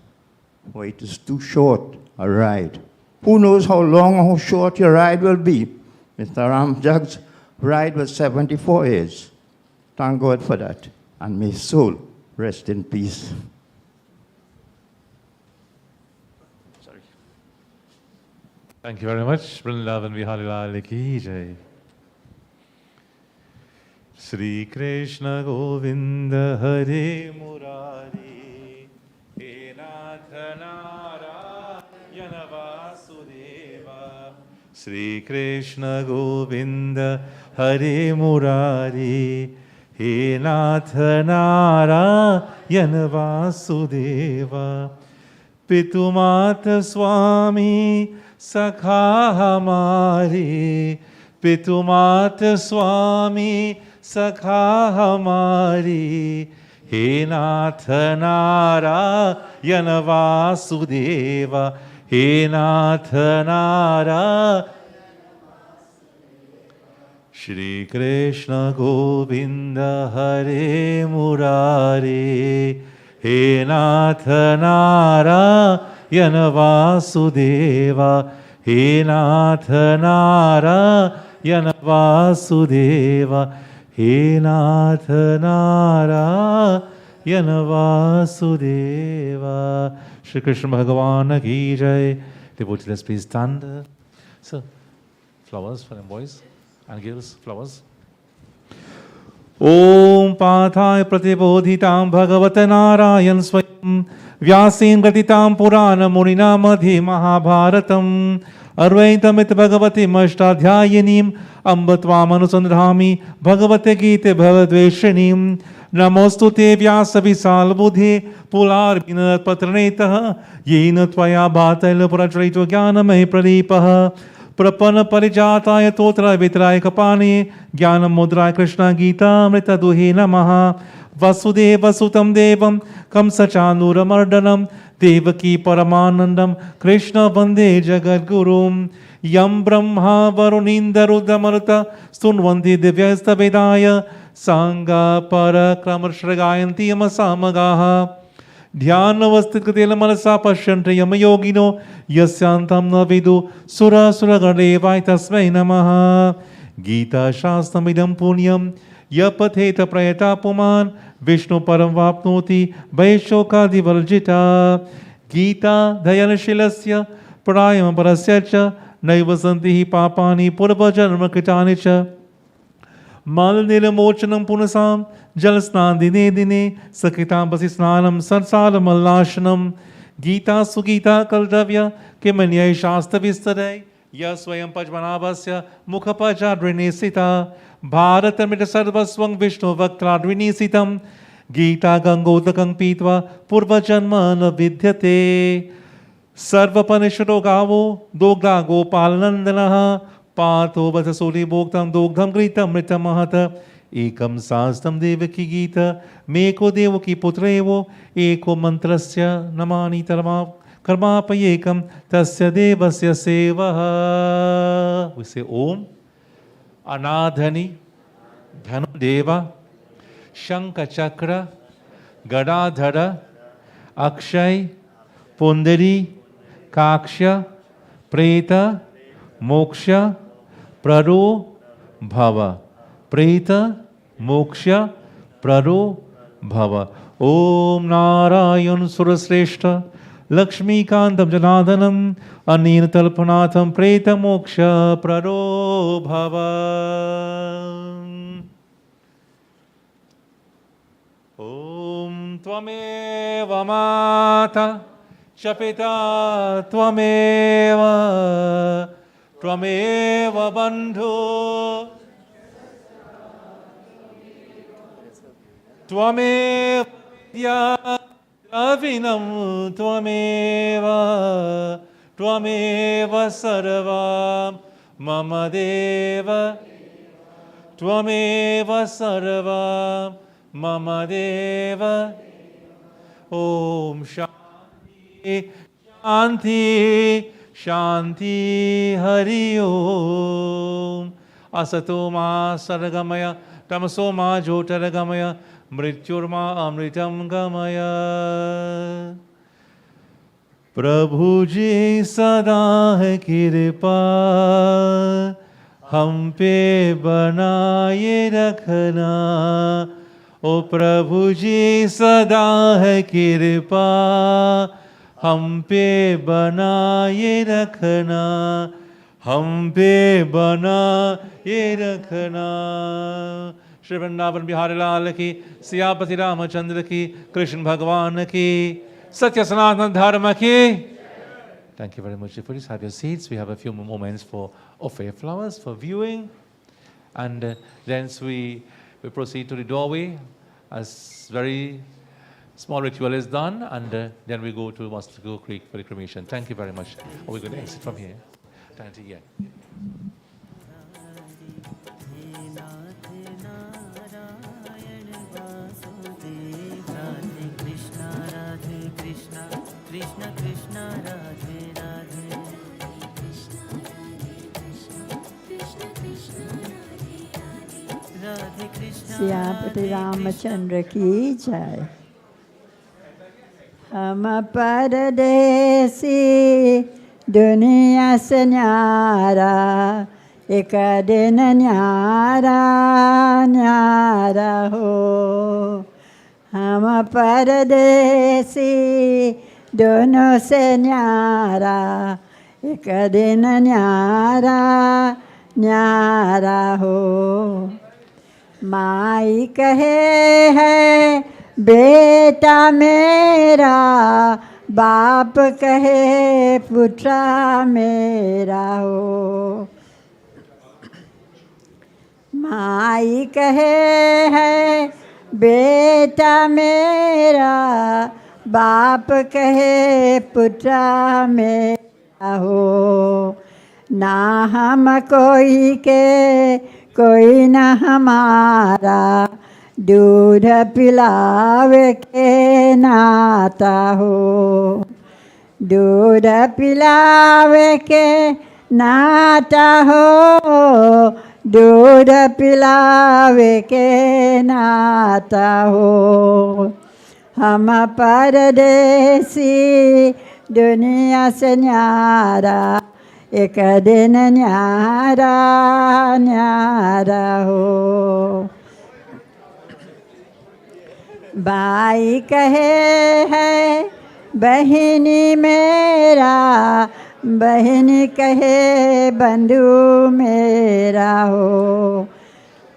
for it is too short a ride. Who knows how long or how short your ride will be? Mr. Ramjag's ride was 74 years. Thank God for that. And may his soul rest in peace. Thank you very much. Vrindavan Vihari Lal ki jai. Shri Krishna Govinda Hare Murari He Nath Narayana Vasudeva. Shri Krishna Govinda Hare Murari हे नाथ नारायण वासुदेवा पितुमात स्वामी सखा हमारे पितुमात स्वामी सखा हमारी हे नाथ नारायण वासुदेवा हे नाथ नारायण श्री कृष्ण गोविंद हरे मुरारे हे नाथ नारायण वासुदेवा हे नाथ नारायण वासुदेवा हे नाथ नारायण वासुदेवा श्री कृष्ण भगवान की जय. Devotees, let's please stand. So, flowers for them boys and girls, flowers. Om Pathaya Pratibodhitam Bhagavat Narayan Swayam Vyasin Gratitam Purana Murina Madhi Mahabharatam Arvaitamit Bhagavati Mashtadhyayinim Ambatvamanusandhami Bhagavate Gite Bhavadveshinim Namostute Vyasa Visal Buddhi Pular Binat Patranetah Yena Tvaya Bhatal Prajrito Jnanamai Pradipaha प्रपन परिजाताय तोत्र वित्राय कपाने ज्ञान मुद्राय कृष्ण गीता अमृत दुहे नमः वसुदेव सुतं देवं कंसचानूरमर्दनं देवकी परमानंदम कृष्ण वंदे जगद्गुरुं यं ब्रह्मा वरुणीन्द्ररुद्रमरुत स्तुन्वन्ति दिव्यस्तवेदाय सांगा परक्रमश्रगायन्ति यमसामगाः ध्यानवस्थितकृतेन मनसा पश्यन्ति यमयोगिनो यस्यान्तं न विदु सुरसुरगणदेवाय तस्मै नमः गीताशास्त्रमिदं पुण्यं यः पठेत प्रयता पुमान् विष्णुपरं वाप्नोति वैशोकादिवर्जिता गीता दयनशीलस्य प्रायमपरस्य च नैव सन्ति हि पापानि पूर्वजन्मकृतानि च मलनिर्मोचनं पुनसां जलस्नान दिने दिने सकृतांबसि स्नानं संसारमल्लाशनं गीता सुगीता कल्तव्य किमन्यै शास्त्रविस्तरै यः स्वयं पद्मनाभस्य मुखपजाद्विनिसिता भारतमित सर्वस्वं विष्णुवक्त्राद्विनिसितं गीता गङ्गोदकं पीत्वा पूर्वजन्म न विद्यते सर्वपनिषदो गावो दोग्धा गोपालनन्दनः पार्थो वधसूलिभोक्तं दोग्धं घृतमृतमहत एकं शास्त्रं देवकी गीत मेको देवकी पुत्रेवो एको मंत्रस्य नमानि तरमा कर्मापयेकं तस्य देवस्य सेवः. We say Om Anadhani Dhanudeva Shankachakra Gadadhara Akshay Pundari Kaksha Preta Moksha Praro Bhava Preta Moksha Praro Bhava. Om Narayan Surasreshta Lakshmi Kantam Janadhanam Anina Talpanatham Preta Moksha Praro Bhava. Om Tvameva Mata Chapita Tvameva Tvameva Bandhu Tvameva Vidya Dravinam Tvameva Tvameva Sarvam Mama Deva Tvameva Sarvam Mama Deva. Om Shanti Shanti Shanti Hari Om. Asatoma Sargamaya Tamasoma Jyotaragamaya Mrityurma Amritam Gamaya. प्रभु जी सदा है कृपा हम पे बनाए रखना. ओ प्रभु जी सदा है कृपा हम पे बनाए रखना. हम पे बनाए रखना. श्री वृंदावन बिहारी लाल की, सियापति रामचंद्र की, कृष्ण भगवान की, सत्य सनातन धर्म की. Thank you very much. Please have your seats. We have a few more moments for offer flowers for viewing, and then we We proceed to the doorway as very small ritual is done, and then we go to Mosquito Creek for the cremation. Thank you very much. We're going to exit from here. Thank you again. Siyapati Ramchandra की जय। हम परदेसी दुनिया से न्यारा, एक दिन न्यारा न्यारा हो। हम परदेसी दोनों से न्यारा, एक दिन न्यारा न्यारा हो। माई कहे है बेटा मेरा, बाप कहे पुत्रा मेरा हो। माई कहे है बेटा मेरा, बाप कहे पुत्रा मेरा हो। ना हम कोई के कोई न हमारा, दूध पिलावे के नाता हो। दूध पिलावे के नाता हो, दूध पिलावे के नाता हो। हम परदेसी दुनिया से न्यारा, एक दिन न्यारा न्यारा हो। भाई कहे है बहिनी मेरा, बहिनी कहे बंधु मेरा हो।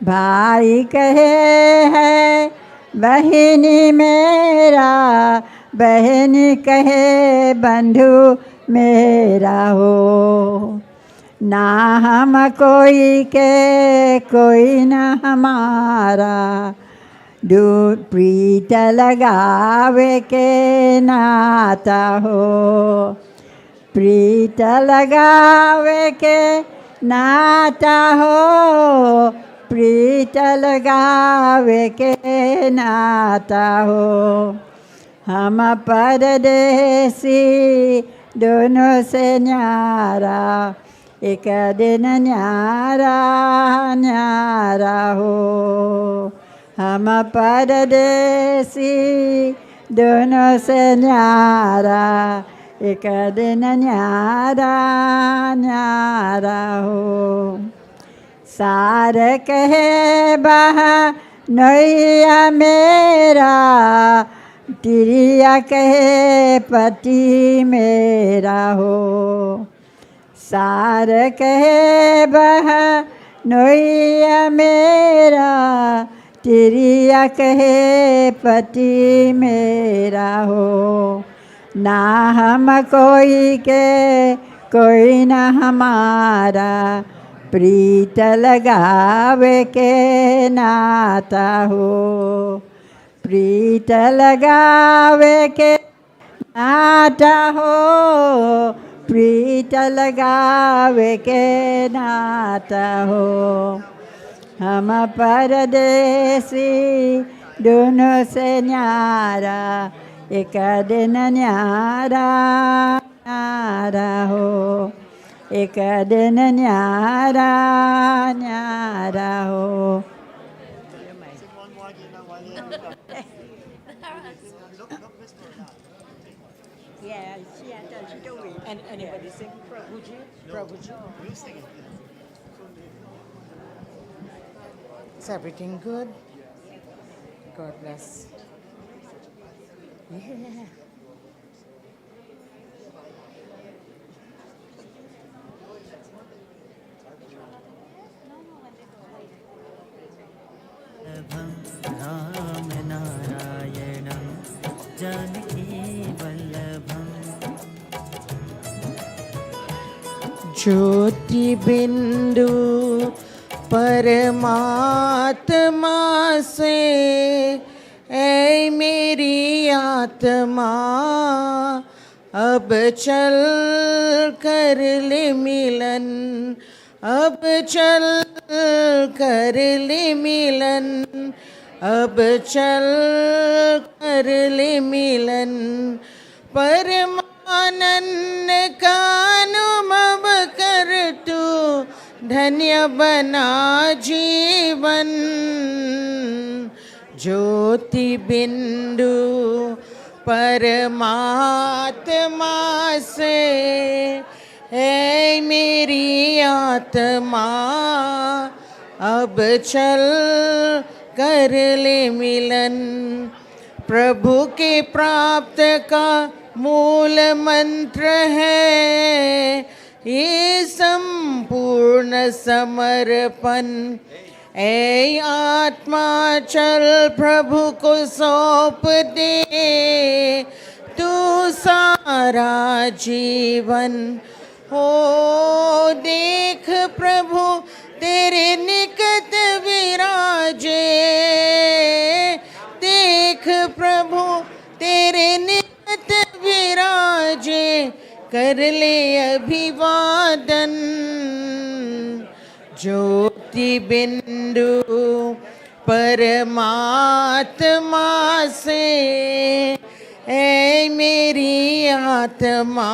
भाई कहे है बहिनी मेरा, बहिनी कहे बंधु मेरा हो। ना हम कोई के कोई न हमारा, दूध प्रीत लगावे के नाता हो। प्रीत लगावे के नाता हो, प्रीत लगावे के नाता हो। हम परदेसी दोनों से न्यारा, एक दिन न्यारा न्यारा हो। हम परदेसी दोनों से न्यारा, एक दिन न्यारा न्यारा हो। सार कहे बहा नैया मेरा, तिरिया कहे पति मेरा हो। सार कहे बहा नैया मेरा, तिरिया कहे पति मेरा हो। ना हम कोई के कोई न हमारा, प्रीत लगावे के नाता हो। प्रीत लगावे के नाता हो, प्रीत लगावे के नाता हो। हम परदेसी दोनों से न्यारा, एक दिन न्यारा न्यारा हो। एक दिन न्यारा न्यारा हो। Yeah, she had done. She do it. And anybody sing Prabhuji? Prabhuji? You sing it. Is everything good? God bless. Yeah. Ram नारायणं जानकी वल्लभम् ज्योति बिंदु परमात्मा से ऐ मेरी आत्मा अब चल कर ले मिलन, अब चल कर ले मिलन, अब चल कर ले मिलन। परमानंद का अनुभव कर तू धन्य बना जीवन। ज्योति बिंदु परमात्मा से है मेरी आत्मा अब चल कर ले मिलन। प्रभु के प्राप्त का मूल मंत्र है ये संपूर्ण समर्पण। ऐ आत्मा चल प्रभु को सौंप दे तू सारा जीवन। हो देख प्रभु तेरे निकट विराजे, देख प्रभु तेरे निकट विराजे, कर ले अभिवादन। ज्योति बिंदु परमात्मा से ऐ मेरी आत्मा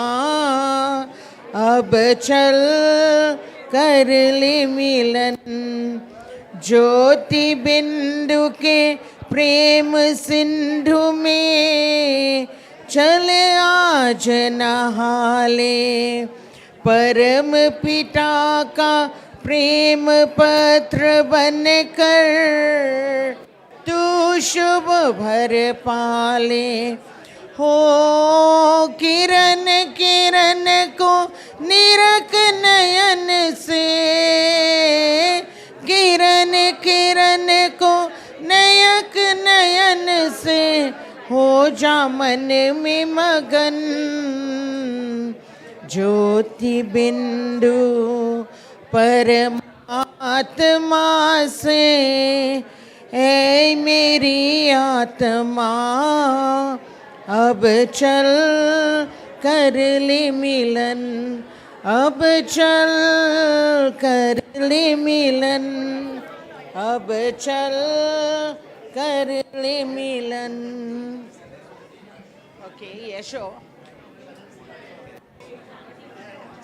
अब चल कर ले मिलन। ज्योति बिंदु के प्रेम सिंधु में चल आज नहा ले। परम पिता का प्रेम पत्र बनकर तू शुभ भर पाले। हो किरण किरण को निरख नयन से, किरण किरण को नयक नयन से हो जा मन में मगन। ज्योति बिंदु परमात्मा से ऐ मेरी आत्मा अब चल कर ले मिलन, अब चल कर ले मिलन, अब चल कर ले मिलन। Okay, yeah, sure.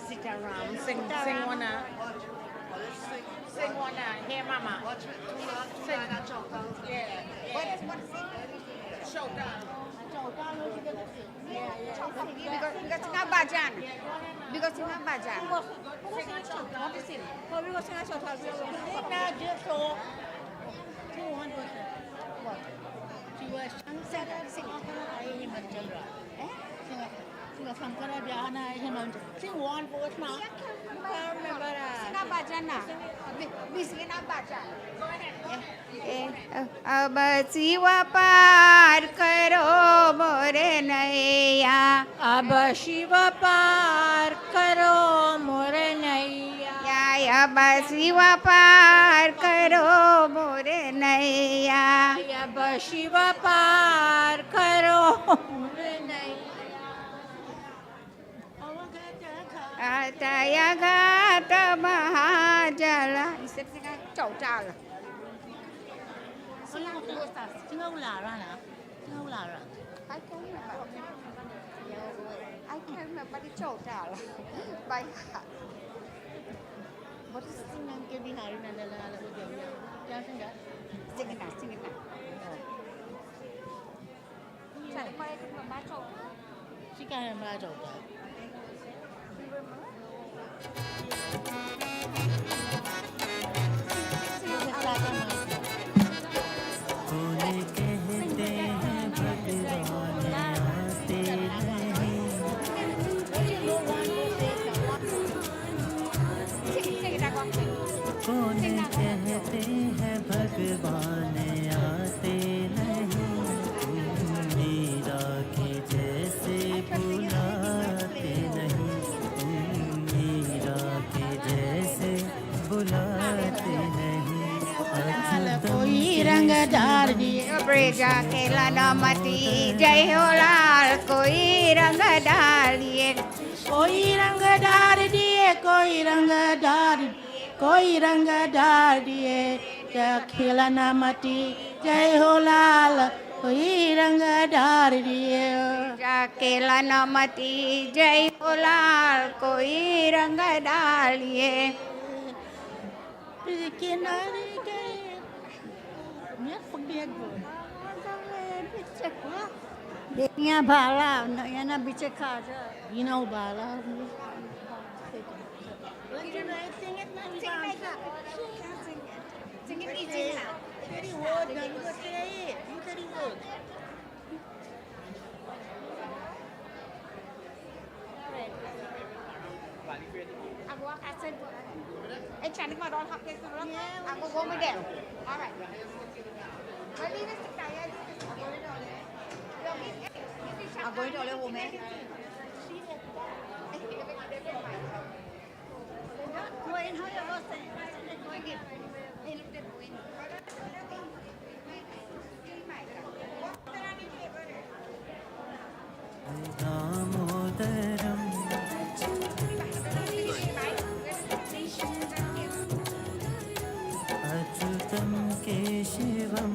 Sitaram, sing one. Sing one. Here, Mama. Sing. Yeah. Showdown. Because tengah bajan. Because tengah bajan. अब शिवा पार करो मोरे नैया, अब शिवा पार करो मोरे नैया, अब शिवा पार करो मोरे नैया, अब शिवा पार करो मोरे नैया। तया घाट महाजल इससे चौचाल I can't remember the chota. By heart. What is the thing I'm giving her in the sing it now, sing it now. She can't remember chota. कौन कहते हैं भगवान आते नहीं, मीरा के जैसे बुलाते नहीं, मीरा के जैसे भुलाते नहीं अच्युतम कोई रंगदार दिए ब्रेजा केला नामती जय हो लाल कोई रंगदार दिए कोई रंगदार दिए कोई रंगदार दिए केला नामती जय हो लाल कोई रंगदार दिए केला नामती जय हो लाल कोई रंगदार दिए किनारे गए मैं फुगिया गो Dia bala, yana biche kaja. you know bala sing it easy now very word you go say it you very word I'm walking outside anh chàng mà đón học cái lắm I'm gonna go with them all right ready to sit down I'm going to the woman Quên hơi ở đây. Damodaram Achyutam Keshavam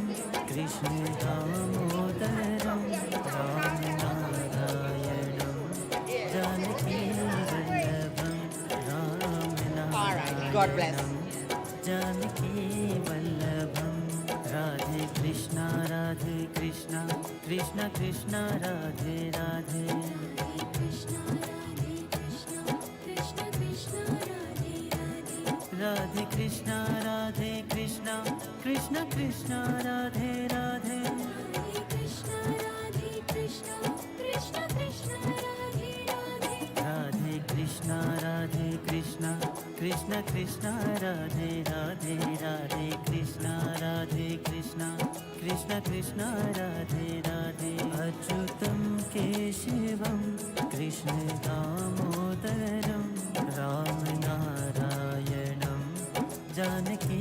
Krishna Damodaram Ram नारायणम Janaki Vallabham Ram नारायणम Janaki Vallabham Radhe Krishna Krishna Krishna Radhe Radhe Radhe Krishna Krishna Krishna Radhe Radhe Radhe Krishna Krishna Krishna Radhe Radhe Radhe Krishna Krishna Krishna Radhe Radhe Achyutam Keshavam Krishna Damodaram Ram नारायणम Janaki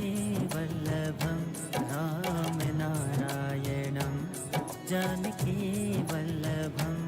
Vallabham Ram नारायणम Janaki Vallabham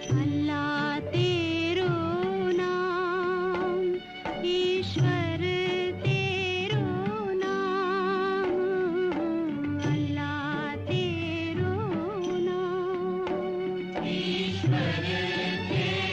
अल्लाह तेरो नाम, ईश्वर तेरो नाम, अल्लाह तेरो नाम, ईश्वर तेरो